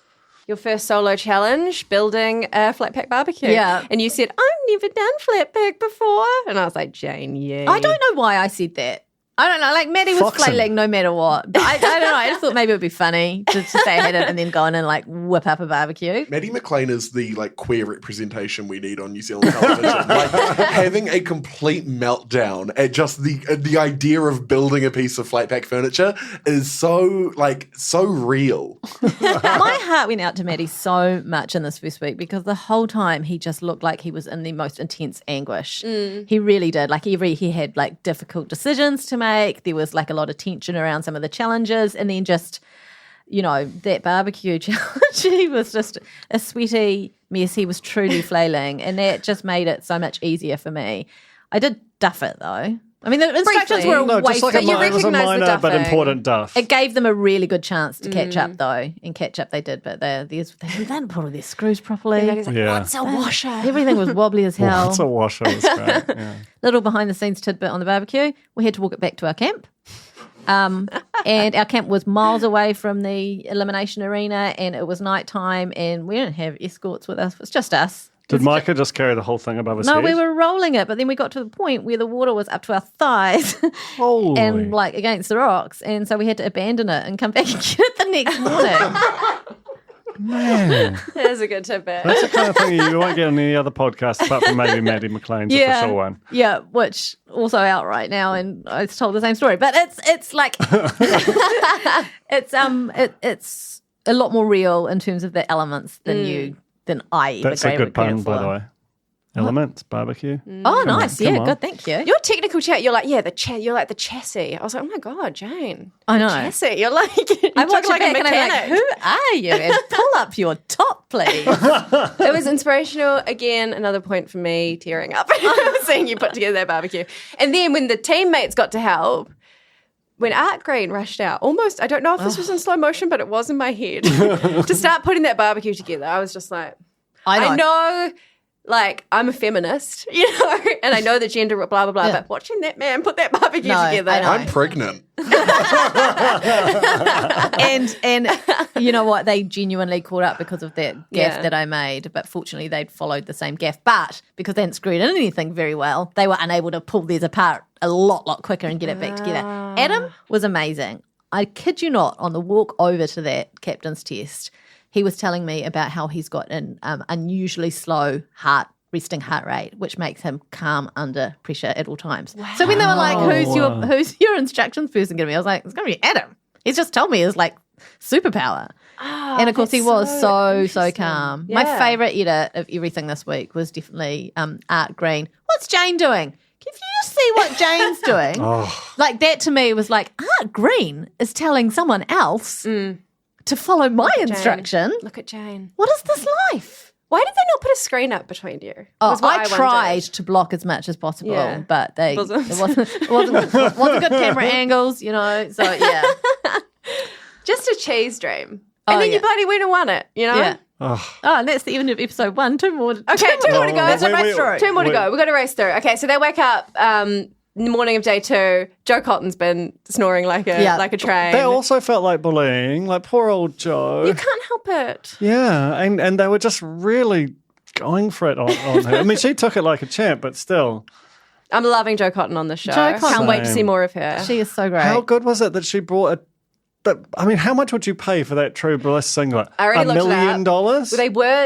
solo challenge, building a flat pack barbecue. Yeah. And you said, I've never done flat pack before. And I was like, Jane, yeah. I don't know why I said that. I don't know. Like Maddie was Foxing. flailing no matter what. But I don't know. I just thought maybe it would be funny to say I had it and then go in and like whip up a barbecue. Maddie McLean is the like queer representation we need on New Zealand television. Like having a complete meltdown at just the idea of building a piece of flat pack furniture is so real. My heart went out to Maddie so much in this first week because the whole time he just looked like he was in the most intense anguish. He really did. Like he had like difficult decisions to make. There was like a lot of tension around some of the challenges, and then just, you know, that barbecue challenge, he was just a sweaty mess. He was truly flailing, and that just made it so much easier for me. I did duff it though. I mean, the instructions were No, just like wasted. it was a recognise the minor but duffing. important duff. It gave them a really good chance to catch up, though, and catch up they did. But they didn't put all their screws properly. Everybody's like, Yeah. what's a washer? Everything was wobbly as hell. What's a washer? Was great. Yeah. Little behind the scenes tidbit on the barbecue. We had to walk it back to our camp. And our camp was miles away from the elimination arena, and it was nighttime, and we didn't have escorts with us. It was just us. Did Micah just carry the whole thing above his No, head? we were rolling it, but then we got to the point where the water was up to our thighs Holy. and like against the rocks, and so we had to abandon it and come back and get it the next morning. Man. There's a good tidbit. That's the kind of thing you won't get on any other podcast apart from maybe Maddie McLean's official one. Yeah, which also out right now, and I was told the same story. But it's like it's a lot more real in terms of the elements than I. That's a good pun, by the way. Elements, barbecue. Oh, nice. Come Yeah, on. good. Thank you. Your technical chat, you're like, yeah, you're like the chassis. I was like, oh my God, Jane. I know. Chassis. You're like, you I talk watch like it a back and I'm like, mechanic. who are you? And pull up your top, please. It was inspirational. Again, another point for me tearing up seeing you put together that barbecue. And then when the teammates got to help, when Art Green rushed out, almost, I don't know if this was in slow motion, but it was in my head, to start putting that barbecue together, I was just like, I know, like, I'm a feminist, you know, and I know the gender, blah, blah, blah, Yeah. but watching that man put that barbecue No, together. I know. I'm pregnant. and you know what? They genuinely caught up because of that gaff Yeah. that I made. But fortunately, they'd followed the same gaff. But because they hadn't screwed in anything very well, they were unable to pull theirs apart a lot quicker and get it back together. Adam was amazing. I kid you not, on the walk over to that captain's test, he was telling me about how he's got an unusually slow resting heart rate, which makes him calm under pressure at all times. So when they were like, who's your instructions person going to be? I was like, it's going to be Adam. He's just told me his like superpower. And of course he was so calm. My favourite edit of everything this week was definitely Art Green. What's Jane doing? Can you just see what Jane's doing? Like that to me was like, Art Green is telling someone else to follow my instruction. Look at Jane. What is this life? Why did they not put a screen up between you? Oh, Was what I wondered. tried to block as much as possible, Yeah. but it wasn't good camera angles, you know. So yeah, Just a cheese dream. Oh, And then yeah. you bloody went and won it, you know? yeah. Oh, Oh, and that's the end of episode 1. Two more. Okay, two more to go. There's a Wait, race wait, through. Two more to go. We've got to race through. Okay, so they wake up in the morning of day 2. Joe Cotton's been snoring like a train. they also felt like bullying, like poor old Joe. You can't help it. Yeah, and they were just really going for it on her. I mean, she took it like a champ, but still. I'm loving Joe Cotton on the show. Joe Cotton. Can't wait to Same. see more of her. She is so great. How good was it that she brought a... But, I mean, how much would you pay for that True Bliss singlet? I already $1 looked it million?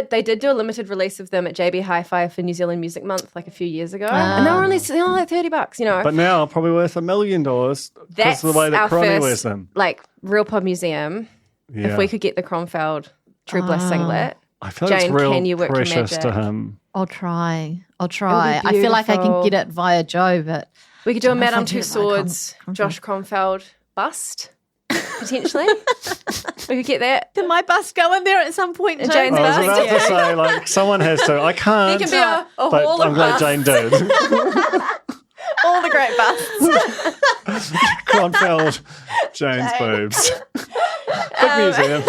up. They did do a limited release of them at JB Hi-Fi for New Zealand Music Month like a few years ago, and they were only like $30. You know, But now probably worth $1 million because that's of the way that our Cronny wears first them. like real pub museum. Yeah. If we could get the Kronfeld True Bliss singlet, I feel like Jane, it's real can you work your precious to magic? him. I'll try. It I would be feel like I can beautiful. get it via Joe, but we could do a Madame Kronfeld, Two yeah, Swords, Kronfeld. Josh Kronfeld bust potentially. We could get that. can my bus go in there at some point? And too? Jane's I was bust. about to say, like, someone has to. I can't. There can be a but hall I'm of glad busts. Jane did. All the great busts. Kronfeld, Jane's boobs. Big museum.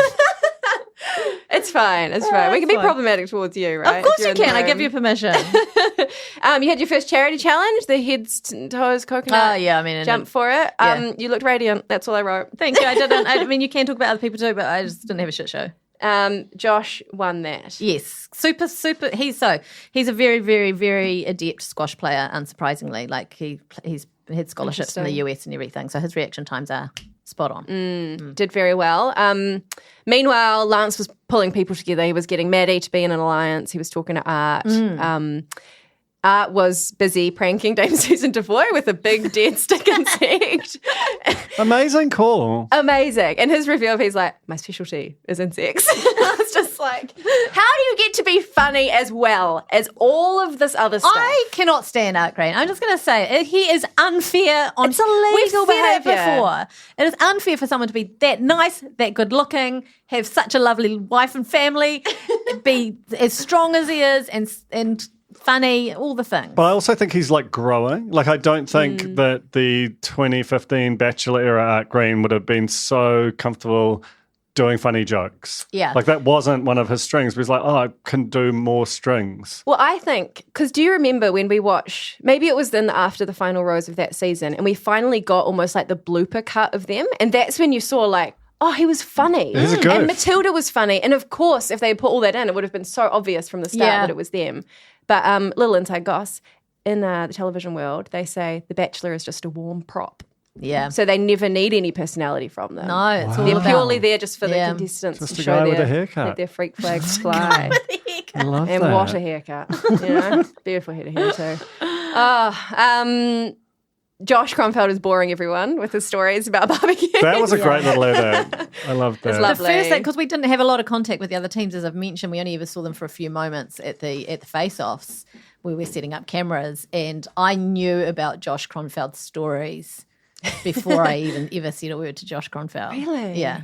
It's fine. It's fine. We can be fine. problematic towards you, right? Of course If you're you in the can. I room. give you permission. You had your first charity challenge, the heads, toes, coconut. Yeah, I mean, jump for it. yeah. You looked radiant. That's all I wrote. Thank you. I didn't. I mean, you can talk about other people too, but I just didn't have a shit show. Josh won that. Yes, super. He's a very, very, very adept squash player. Unsurprisingly, like he's had scholarships in the US and everything. So his reaction times are spot on. Did very well. Meanwhile, Lance was pulling people together. He was getting Maddie to be in an alliance. He was talking to Art. Art was busy pranking Dame Susan Devoy with a big dead stick insect. Amazing call. Amazing. And his review of he's like, my specialty is insects. I was just like, how do you get to be funny as well as all of this other stuff? I cannot stand Art Green. I'm just going to say he is unfair. It's illegal We've said it behaviour. before. It is unfair for someone to be that nice, that good looking, have such a lovely wife and family, be as strong as he is, and funny, all the things. But I also think he's like growing. Like, I don't think that the 2015 Bachelor era Art Green would have been so comfortable doing funny jokes. Yeah. Like, that wasn't one of his strings. But he's like, oh, I can do more strings. Well, I think, because do you remember when we watched, maybe it was then after the final rose of that season, and we finally got almost like the blooper cut of them, and that's when you saw like, oh, he was funny. He's a goof. And Matilda was funny. And of course, if they had put all that in, it would have been so obvious from the start Yeah. that it was them. But little inside goss, in the television world, they say The Bachelor is just a warm prop. Yeah. So they never need any personality from them. No, it's all They're about purely there just for the Yeah. contestants Just to a show guy with their, a haircut. let their freak flags fly. I love And that. what a haircut. You know? Beautiful head of hair too. Josh Cromfeld is boring everyone with his stories about barbecue. That was a great little edit. I loved that. It's The lovely. first thing, because we didn't have a lot of contact with the other teams, as I've mentioned, we only ever saw them for a few moments at the face-offs where we're setting up cameras, and I knew about Josh Cronfeld's stories before I even ever said a word to Josh Cronfeld. Really? Yeah.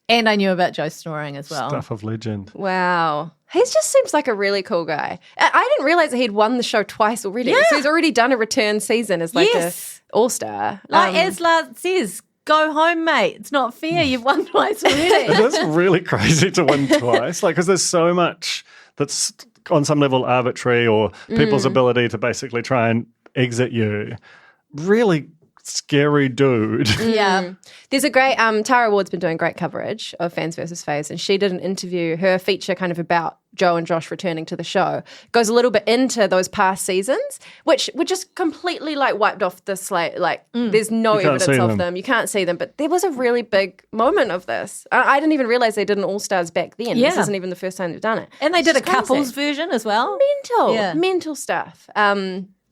And I knew about Joe snoring as well. Stuff of legend. Wow. He just seems like a really cool guy. I didn't realize that he'd won the show twice already. Yeah. So he's already done a return season as like Yes. a all-star. Like as Lars says, go home, mate. It's not fair. You've won twice already. It is really crazy to win twice. Like, because there's so much that's on some level arbitrary, or people's ability to basically try and exit you. Really scary dude. Yeah. There's a great, Tara Ward's been doing great coverage of Fans versus Faves, and she did an interview, her feature kind of about Joe and Josh returning to the show, goes a little bit into those past seasons, which were just completely like wiped off the slate. Like there's no You can't evidence see of them. them. You can't see them, but there was a really big moment of this. I didn't even realize they did an All-Stars back then. This Yeah. isn't even the first time they've done it. And they did a It's crazy. couples version as well. Mental stuff.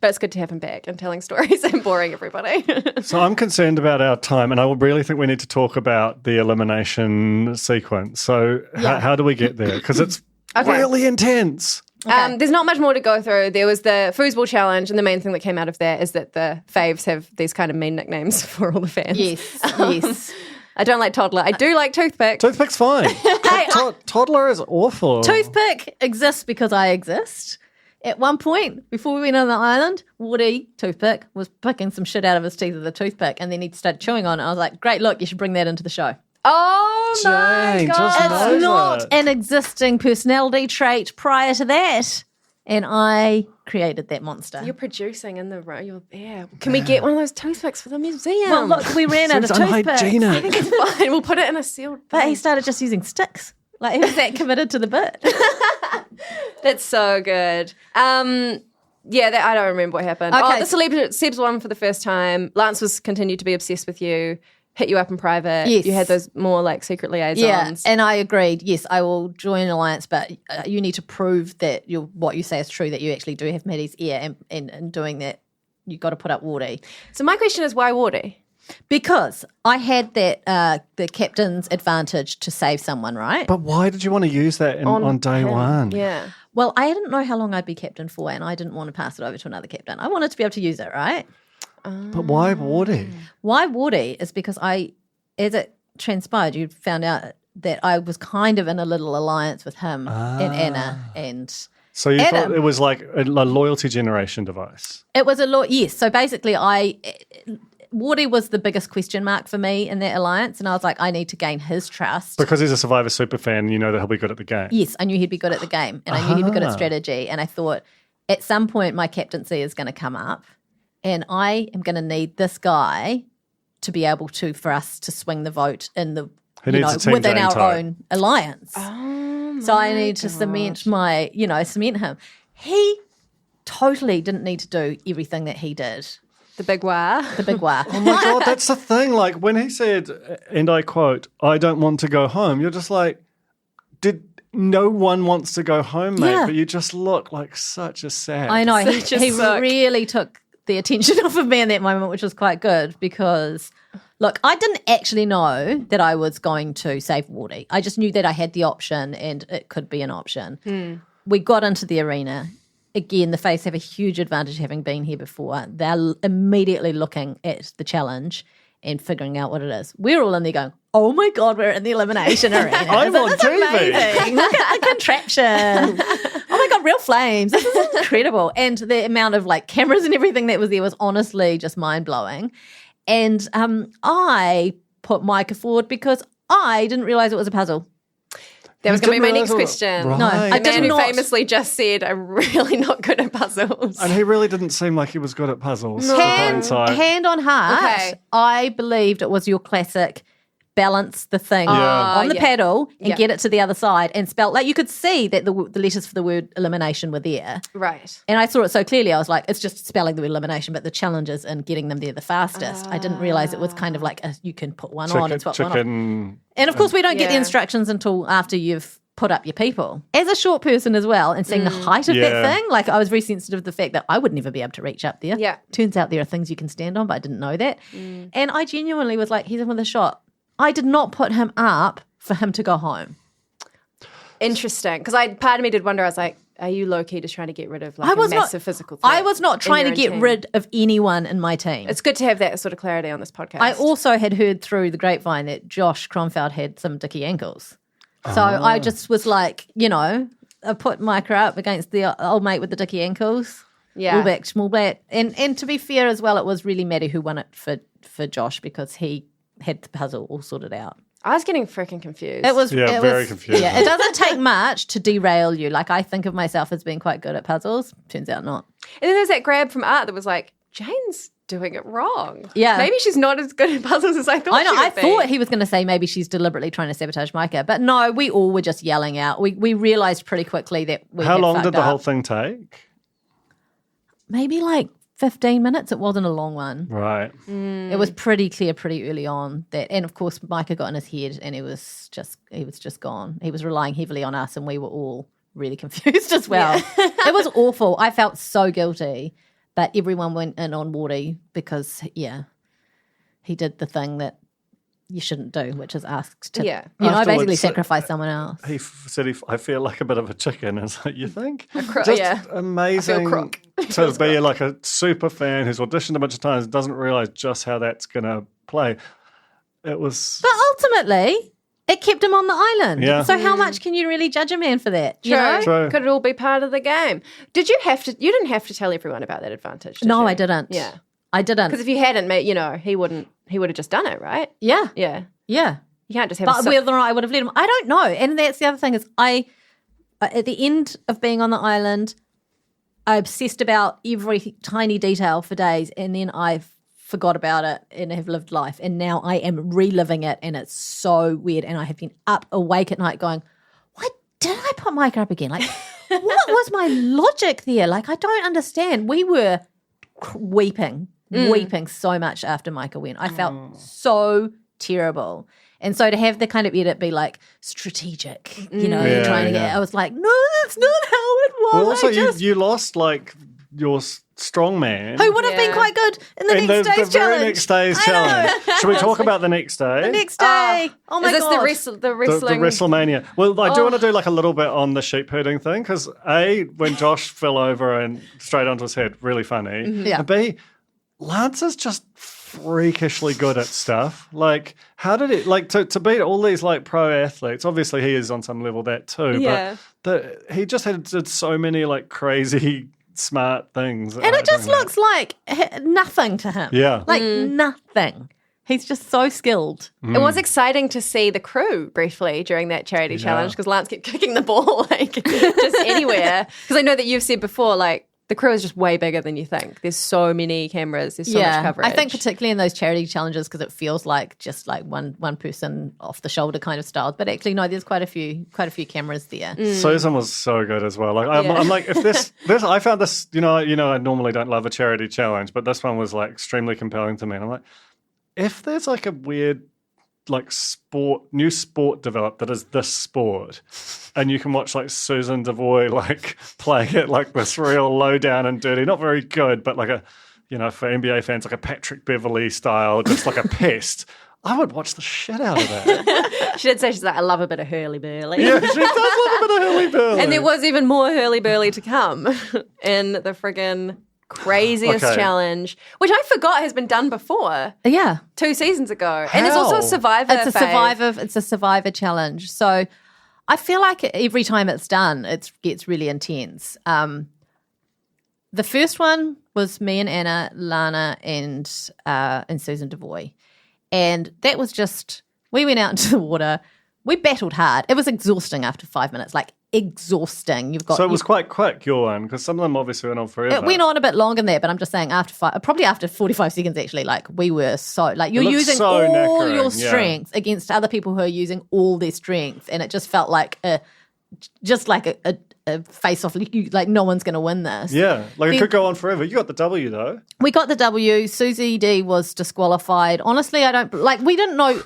But it's good to have him back and telling stories and boring everybody. So I'm concerned about our time, and I really think we need to talk about the elimination sequence. So how do we get there? Because it's really intense. There's not much more to go through. There was the foosball challenge, and the main thing that came out of that is that the faves have these kind of mean nicknames for all the fans. Yes, yes. I don't like toddler. I do like toothpick. Toothpick's fine. Toddler is awful. Toothpick exists because I exist. At one point, before we went on the island, Woody, Toothpick, was picking some shit out of his teeth with a toothpick, and then he started chewing on it. I was like, great, look, you should bring that into the show. Oh my Jane, god! just knows It's not it. an existing personality trait prior to that. And I created that monster. You're producing in the row. You're there. Can we get one of those toothpicks for the museum? Well, look, we ran out of Seems toothpicks. unhygienic. it's fine. We'll put it in a sealed. But he bin. started just using sticks. Like, he was that committed to the bit. That's so good. Yeah, I don't remember what happened. Okay. Oh, the Sebs won for the first time. Lance was continued to be obsessed with you, hit you up in private. Yes. You had those more like secret liaisons. Yeah, and I agreed. Yes, I will join an alliance, but you need to prove that what you say is true, that you actually do have Maddie's ear, and in doing that, you've got to put up Wardy. So my question is, why Wardy? Because I had that the captain's advantage to save someone, right? But why did you want to use that on day him. one? Yeah. Well, I didn't know how long I'd be captain for, and I didn't want to pass it over to another captain. I wanted to be able to use it, right? But why Wardy? Why Wardy is because as it transpired, you found out that I was kind of in a little alliance with him and Anna, and So you Adam. thought it was like a loyalty generation device. it was a lot. Yes, so basically, Wardy was the biggest question mark for me in that alliance, and I was like, I need to gain his trust. Because he's a Survivor super fan, you know that he'll be good at the game. Yes, I knew he'd be good at the game, and I knew he'd be good at strategy, and I thought at some point my captaincy is going to come up, and I am going to need this guy to be able for us to swing the vote in the He needs a team within Jane our type. own alliance. So I need to cement cement him. He totally didn't need to do everything that he did. The big wah. The big wah. Oh my God, that's the thing. Like when he said, and I quote, "I don't want to go home," you're just like, no one wants to go home, mate, Yeah. but you just look like such a sad. I know. He Such a suck. really took the attention off of me in that moment, which was quite good because, look, I didn't actually know that I was going to save Wardy. I just knew that I had the option and it could be an option. We got into the arena. Again, the Faves have a huge advantage having been here before. They're immediately looking at the challenge and figuring out what it is. We're all in there going, oh my God, we're in the elimination arena. I'm on This is TV. amazing. Look at the contraption. Oh my God, real flames. This is incredible. And the amount of like cameras and everything that was there was honestly just mind-blowing. And I put Micah forward because I didn't realize it was a puzzle. That was going to be my didn't next realise question. Right. No, I I The man did who not. famously just said, I'm really not good at puzzles. And he really didn't seem like he was good at puzzles. with hindsight. Hand on heart, Okay. I believed it was your classic balance the thing Yeah. on the yeah. paddle and Yeah. get it to the other side and spell. Like you could see that the letters for the word elimination were there. Right. And I saw it so clearly. I was like, it's just spelling the word elimination, but the challenge is in getting them there the fastest. I didn't realize it was kind of like you can put one on and swap one off. Chicken. And of course, we don't get the Yeah. instructions until after you've put up your people. As a short person as well, and seeing the height of Yeah. that thing, like I was very sensitive to the fact that I would never be able to reach up there. Yeah. Turns out there are things you can stand on, but I didn't know that. And I genuinely was like, he's in with a shot. I did not put him up for him to go home. Interesting. Because part of me did wonder, I was like, are you low-key just trying to get rid of like I was a not- massive physical threat I was not in trying to your get team? rid of anyone in my team. It's good to have that sort of clarity on this podcast. I also had heard through the grapevine that Josh Kronfeld had some dicky ankles. So I just was like, I put Micah up against the old mate with the dicky ankles. Yeah. All back, small black. And to be fair as well, it was really Maddie who won it for Josh because he had the puzzle all sorted out. I was getting freaking confused. It was very confusing. Yeah, it doesn't take much to derail you. Like I think of myself as being quite good at puzzles. Turns out not. And then there's that grab from Art that was like, Jane's doing it wrong. Yeah. Maybe she's not as good at puzzles as I thought I know. she would I be. thought he was going to say maybe she's deliberately trying to sabotage Micah, but no, we all were just yelling out. We realised pretty quickly that we. How had long fucked did the up. whole thing take? Maybe like 15 minutes. It wasn't a long one. Right. It was pretty clear pretty early on that, and of course Micah got in his head and he was just gone. He was relying heavily on us, and we were all really confused as well. It was awful. I felt so guilty, but everyone went in on Wardy because he did the thing that you shouldn't do, which is ask to Afterwards, basically sacrifice someone else. He said, I feel like a bit of a chicken. It's like, you think? crook, Just yeah. amazing crook. to be like a super fan who's auditioned a bunch of times, doesn't realise just how that's going to play. It was... But ultimately, it kept him on the island. Yeah. So how much can you really judge a man for that? You know? True. Could it all be part of the game? You didn't have to tell everyone about that advantage, did No, you? I didn't. Yeah. I didn't. Because if you hadn't, he would have just done it, right? Yeah. Yeah. Yeah. You can't just have But whether or not I would have let him, I don't know. And that's the other thing is at the end of being on the island, I obsessed about every tiny detail for days, and then I forgot about it and have lived life. And now I am reliving it, and it's so weird. And I have been awake at night going, why did I put Micah up again? Like, what was my logic there? Like, I don't understand. We were weeping so much after Micah went. I felt so terrible. And so to have the kind of edit be like strategic, Yeah, trying to get, I was like, no, that's not how it was. Well, also, I just, you lost like your strong man. who would have been quite good in the in next the day's very challenge. next day's I know. challenge. Should we talk about the next day? The next day. Oh my Is this God. the The wrestling? WrestleMania. Well, I do want to do like a little bit on the sheep herding thing because when Josh fell over and straight onto his head, really funny. Yeah. And B, Lance is just freakishly good at stuff. Like, how did it to beat all these like pro athletes? Obviously, he is on some level that too. Yeah. But he just did so many like crazy smart things. And it just looks like nothing to him. Yeah. Like nothing. He's just so skilled. It was exciting to see the crew briefly during that charity challenge because Lance kept kicking the ball like just anywhere. Because I know that you've said before, like the crew is just way bigger than you think. There's so many cameras. There's so much coverage. I think particularly in those charity challenges because it feels like just like one person off the shoulder kind of style. But actually, no, there's quite a few cameras there. Susan was so good as well. Like I'm like, if this I found this, I normally don't love a charity challenge, but this one was like extremely compelling to me. And I'm like, if there's like a weird like new sport developed that is this sport, and you can watch like Susan Devoy like playing it like this real low down and dirty, not very good, but like a for NBA fans like a Patrick Beverley style, just like a pest. I would watch the shit out of that. She did say she's like, I love a bit of hurly-burly. Yeah, she does love a bit of hurly-burly. And there was even more hurly-burly to come in the friggin' craziest challenge, which I forgot has been done before. Yeah. 2 seasons ago. And there's also a Survivor It's a Survivor challenge. So I feel like every time it's done, it gets really intense. The first one was me and Anna, Lana, and Susan Devoy. And that was just, we went out into the water. We battled hard. It was exhausting after 5 minutes, like exhausting. So it was quite quick, your one, because some of them obviously went on forever. It went on a bit longer than that, but I'm just saying probably after 45 seconds actually, like we were so, like you're using all your strength against other people who are using all their strength. And it just felt like a face-off, like no one's going to win this. Yeah, like it could go on forever. You got the W though. We got the W. Susie D was disqualified. Honestly, we didn't know.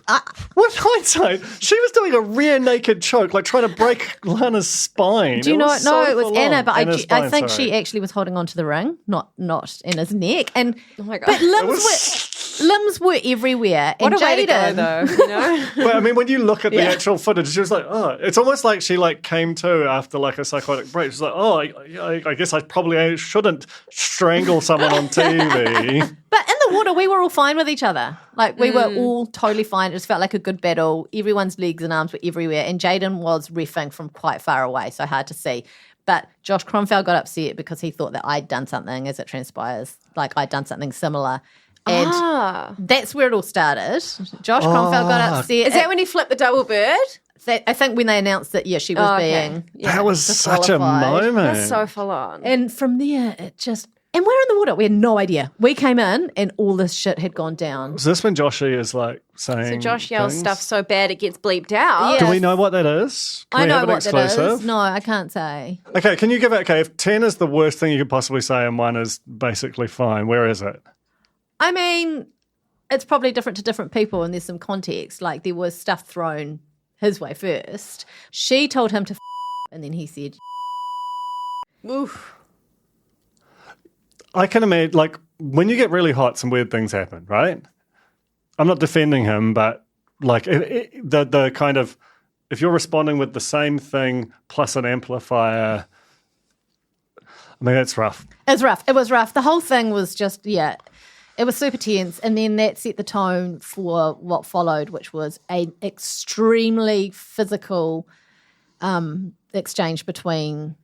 With hindsight, she was doing a rear naked choke, like trying to break Lana's spine. Do you know what? No, it was Anna, but I think she actually was holding onto the ring, not Anna's neck. And oh my God. But limbs were everywhere. What and a way to go, though. But I mean, when you look at the actual footage, she was like, oh, it's almost like she like came to after like a psychotic break. She's like, oh, I guess I probably shouldn't strangle someone on TV. But in the water, we were all fine with each other. Like we were all totally fine. It just felt like a good battle. Everyone's legs and arms were everywhere. And Jaden was reffing from quite far away, so hard to see. But Josh Cromfeld got upset because he thought that I'd done something, as it transpires, like I'd done something similar. And that's where it all started. Josh Cromfeld got upset. Is that when he flipped the double bird? I think when they announced that, she was being that was such a moment. That's so full on. And from there, it just... And we're in the water. We had no idea. We came in and all this shit had gone down. Is this when Joshy is like saying So Josh yells stuff so bad it gets bleeped out? Yes. Do we know what that is? I know what that is. No, I can't say. Okay, can you give it... Okay, if 10 is the worst thing you could possibly say and 1 is basically fine, where is it? I mean, it's probably different to different people and there's some context. Like there was stuff thrown his way first. She told him to and then he said, oof. I can imagine, like, when you get really hot, some weird things happen, right? I'm not defending him, but, like, the kind of, if you're responding with the same thing plus an amplifier, I mean, it's rough. It's rough. It was rough. The whole thing was just, it was super tense. And then that set the tone for what followed, which was an extremely physical exchange between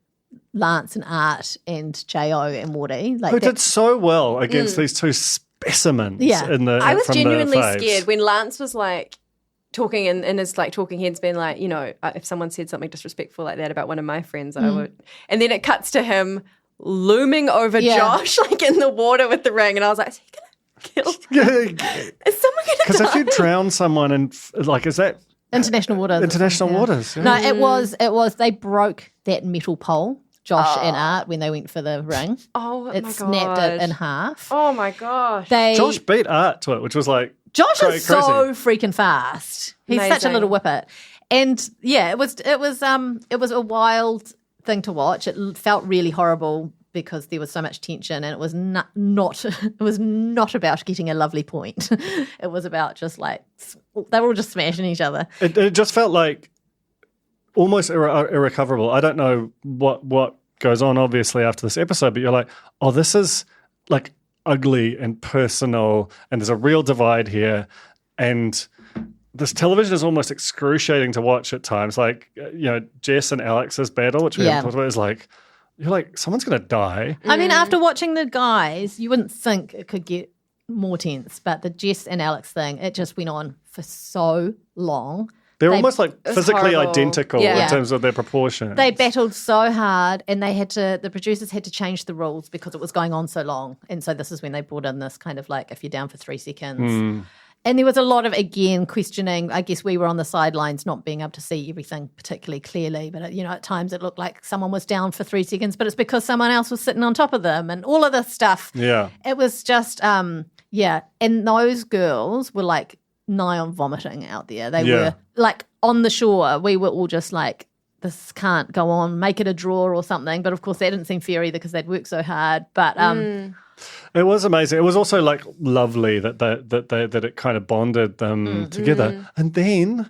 Lance and Art and J.O. and Woody. Like who did so well against these two specimens in the I was from genuinely the Faves. scared when Lance was like talking in his like talking heads being like, if someone said something disrespectful like that about one of my friends, I would. And then it cuts to him looming over Josh like in the water with the ring and I was like, is he gonna kill? Is someone gonna die? Because if you drown someone and like, is that international waters? International waters. Yeah. No, it was. They broke that metal pole, Josh and Art, when they went for the ring. Oh my god! It snapped it in half. Oh my gosh! Josh beat Art to it, which was like Josh is so freaking fast. He's Amazing. such a little whippet, and it was a wild thing to watch. It felt really horrible because there was so much tension, and it was not about getting a lovely point. It was about just like they were all just smashing each other. It just felt like almost irrecoverable. I don't know what goes on obviously after this episode, but you're like, oh, this is like ugly and personal, and there's a real divide here, and this television is almost excruciating to watch at times. Like Jess and Alex's battle, which we haven't talked about, is like. You're like, someone's going to die. I mean, after watching the guys, you wouldn't think it could get more tense, but the Jess and Alex thing, it just went on for so long. They're almost like was physically horrible. identical Yeah. in terms of their proportions. They battled so hard, and the producers had to change the rules because it was going on so long. And so this is when they brought in this kind of like, if you're down for 3 seconds. And there was a lot of, again, questioning. I guess we were on the sidelines not being able to see everything particularly clearly. But, at times it looked like someone was down for 3 seconds, but it's because someone else was sitting on top of them and all of this stuff. Yeah. It was just, and those girls were like nigh on vomiting out there. They were like on the shore. We were all just like, this can't go on, make it a draw or something. But of course, that didn't seem fair either because they'd worked so hard. But it was amazing. It was also like lovely that it kind of bonded them together. And then,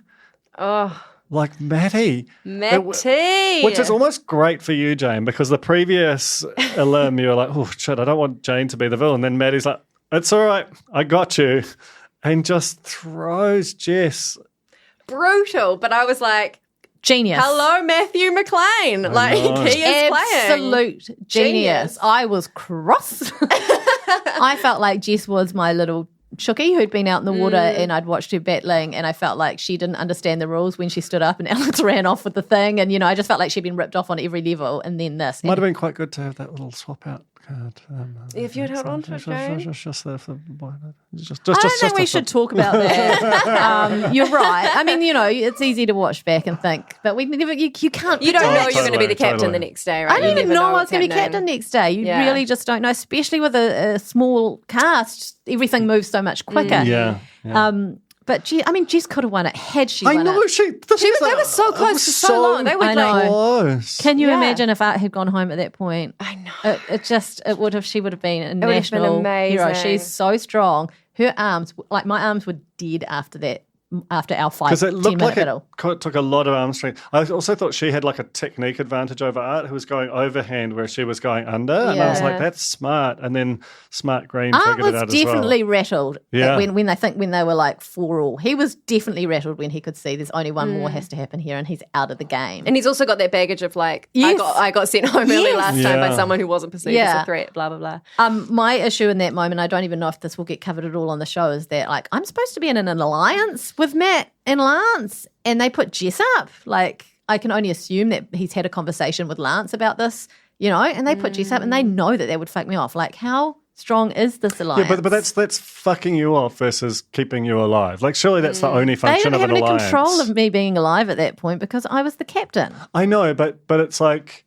like Matty, which is almost great for you, Jane, because the previous alum, you were like, oh shit, I don't want Jane to be the villain. Then Matty's like, it's all right, I got you, and just throws Jess. Brutal, but I was like, genius. hello, Matthew McLean. Like, he is playing. Absolute genius. I was cross. I felt like Jess was my little chookie who'd been out in the water and I'd watched her battling, and I felt like she didn't understand the rules when she stood up and Alex ran off with the thing, and I just felt like she'd been ripped off on every level, and then this. Might have been quite good to have that little swap out card. If you'd held on to it, Jane. Just there for I don't think we should talk about that. You're right. I mean, it's easy to watch back and think, but we never. You can't. You don't know predict. you're going to be the captain Totally. the next day, right? I didn't You even never know I was what's going to be happening. captain next day. You Yeah. really just don't know, especially with a small cast. Everything moves so much quicker. Yeah. But Jess could have won it had she I won know it. They were so close for so long. They were I like, know. close. Can you Yeah. imagine if Art had gone home at that point? I know. She would have been a would have been national hero. amazing. She's so strong. Her arms, like my arms were dead after that, after our fight. Because it looked 10-minute like battle. it took a lot of arm strength. I also thought she had like a technique advantage over Art, who was going overhand where she was going under. And I was like, that's smart. And then Smart Green Art figured it was out as well. definitely rattled Yeah. when they were like 4-all. He was definitely rattled when he could see there's only one more has to happen here and he's out of the game. And he's also got that baggage of like, Yes. I got sent home early Yes. last time by Yeah. someone who wasn't perceived as a threat, blah, blah, blah. My issue in that moment, I don't even know if this will get covered at all on the show, is that like I'm supposed to be in an alliance with Matt and Lance, and they put Jess up. Like I can only assume that he's had a conversation with Lance about this, and they put Jess up, and they know that would fuck me off. Like how strong is this alliance? Yeah, but that's fucking you off versus keeping you alive. Like surely that's the only they function didn't of have an any alliance. control of me being alive at that point because I was the captain. I know, but it's like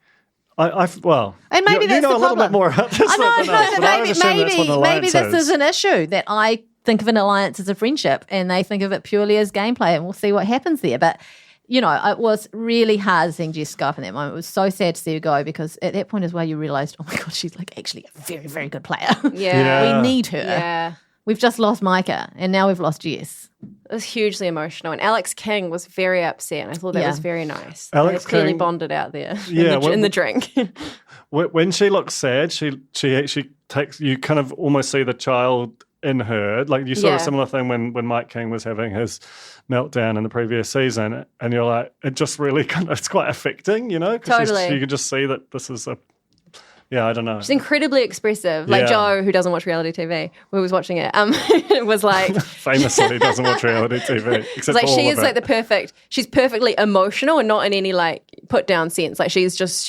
well, And maybe you that's know the a little problem. bit more about this I know, than us, but but I would assume that's what an maybe alliance this is an issue that I think of an alliance as a friendship and they think of it purely as gameplay, and we'll see what happens there. But, it was really hard seeing Jess go up in that moment. It was so sad to see her go because at that point as well you realised, oh my God, she's like actually a very, very good player. Yeah. We need her. Yeah. We've just lost Micah and now we've lost Jess. It was hugely emotional. And Alex King was very upset. And I thought that was very nice. Alex they clearly King- bonded out there Yeah, in the drink. When she looks sad, she takes, you kind of almost see the child in her. Like you saw Yeah. a similar thing when Mike King was having his meltdown in the previous season, and you're like, it just really it's quite affecting, 'cause Totally. you could just see that this is I don't know. She's incredibly expressive. Like Yeah. Joe, who doesn't watch reality TV, who was watching it, was like, Famously doesn't watch reality TV. it's Except like for all she of is it. like she's perfectly emotional and not in any like put down sense. Like she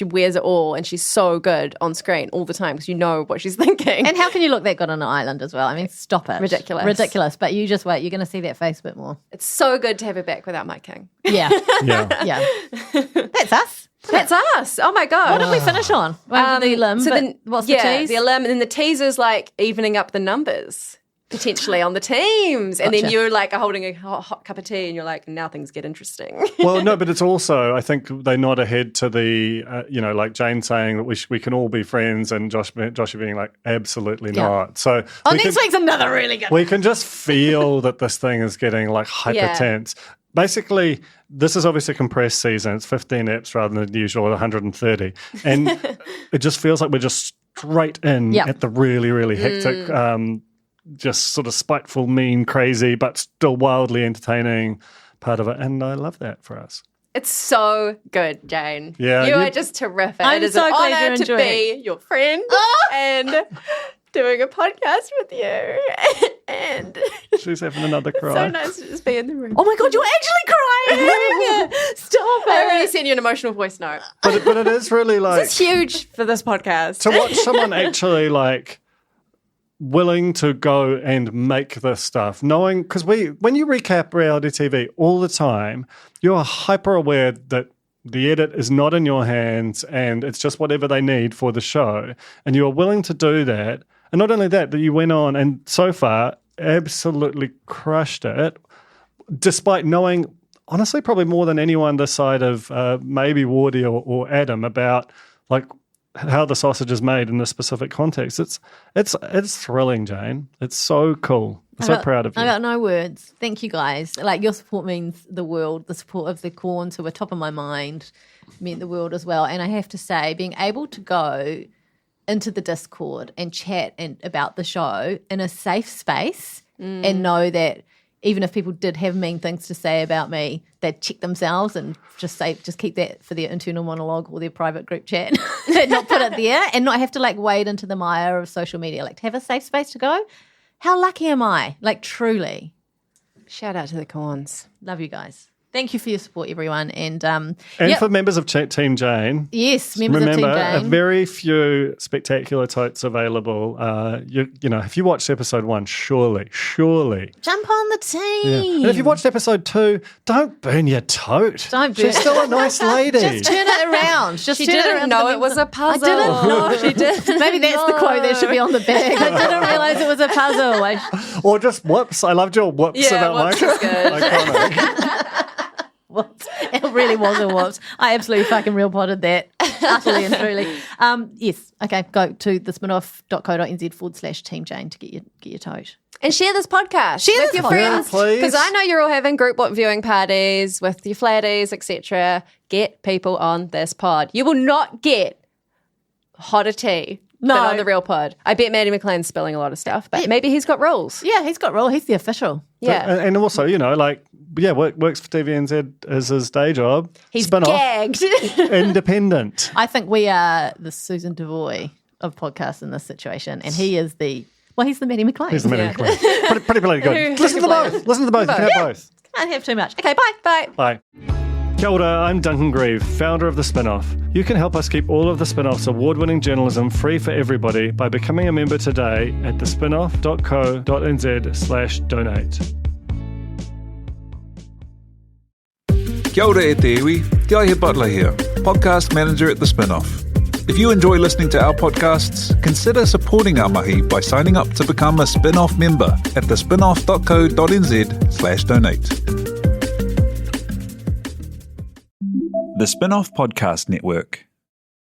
wears it all and she's so good on screen all the time because you know what she's thinking. And how can you look that good on an island as well? I mean, stop it. Ridiculous. But you just wait. You're going to see that face a bit more. It's so good to have her back without Mike King. Yeah. Yeah. Yeah. That's us. That's us. Oh my God. What did we finish on? The limb. So but then, what's the tease? the limb, and then the teaser's like evening up the numbers potentially on the teams, and then Gotcha. you're like holding a hot cup of tea, and you're like, now things get interesting. Well, no, but it's also, I think they nod ahead to the, like Jane saying that we can all be friends, and Josh being like, absolutely not. So next week's another really good. we can just feel that this thing is getting like hyper Yeah. tense. Basically, this is obviously a compressed season. It's 15 eps rather than the usual 130. And it just feels like we're just straight in at the really, really hectic, just sort of spiteful, mean, crazy, but still wildly entertaining part of it. And I love that for us. It's so good, Jane. Yeah, you you- are just terrific. I'm it is so an glad honor you're to enjoying be your friend and doing a podcast with you. hand. She's having another cry. So nice to just be in the room. Oh my God, you're actually crying. Stop I it. already sent you an emotional voice note. But it is really like This is huge for this podcast. to watch someone actually like willing to go and make this stuff, knowing because when you recap reality TV all the time, you are hyper aware that the edit is not in your hands and it's just whatever they need for the show, and you are willing to do that. And not only that you went on and so far absolutely crushed it, despite knowing, honestly, probably more than anyone this side of maybe Wardy or Adam about like how the sausage is made in this specific context. It's thrilling, Jane. It's so cool. I'm so proud of you. I got no words. Thank you, guys. Like, your support means the world. The support of the Corns, who are top of my mind, meant the world as well. And I have to say, being able to go into the Discord and chat about the show in a safe space and know that even if people did have mean things to say about me, they'd check themselves and just keep that for their internal monologue or their private group chat and not put it there and not have to like wade into the mire of social media. Like, to have a safe space to go. How lucky am I? Like, truly. Shout out to the Corns. Love you guys. Thank you for your support, everyone. And for members of Team Jane. Yes, members of Team Remember, Jane. a very few spectacular totes available. You know, if you watched episode 1, surely. Jump on the team. Yeah. And if you watched episode 2, don't burn your tote. Don't burn She's still a nice lady. Just turn it around. She didn't know it was a puzzle. I didn't know. She did. Maybe that's the quote that should be on the bag. I didn't realise it was a puzzle. Or just whoops. I loved your whoops about whoops Micah. is good. Iconic. Whoops. It really was a whoops. I absolutely fucking real potted that. Utterly and truly. Yes. Okay. Go to thespinoff.co.nz/Team Jane to get your tote. And share this podcast Share with this your podcast. friends. Please. Because I know you're all having group viewing parties with your flatties, etc. Get people on this pod. You will not get hotter tea than on the real pod. I bet Maddie McLean's spilling a lot of stuff, but maybe he's got rules. Yeah, he's got role. He's the official. Yeah. And also, you know, like, works for TVNZ as his day job. He's Spin-off. gagged. Independent. I think we are the Susan Devoy of podcasts in this situation, and he is he's the Maddie McLean. He's the Maddie McLean. Pretty bloody good. Listen to Both. both. Listen to both. You can have both. Can't have too much. Okay, bye. Bye. Bye. Kia ora, I'm Duncan Grieve, founder of The Spinoff. You can help us keep all of The Spinoff's award-winning journalism free for everybody by becoming a member today at thespinoff.co.nz/donate. Kia ora e te iwi, Te Aihe Butler here, podcast manager at The Spinoff. If you enjoy listening to our podcasts, consider supporting our mahi by signing up to become a Spinoff member at thespinoff.co.nz/donate. The Spinoff Podcast Network.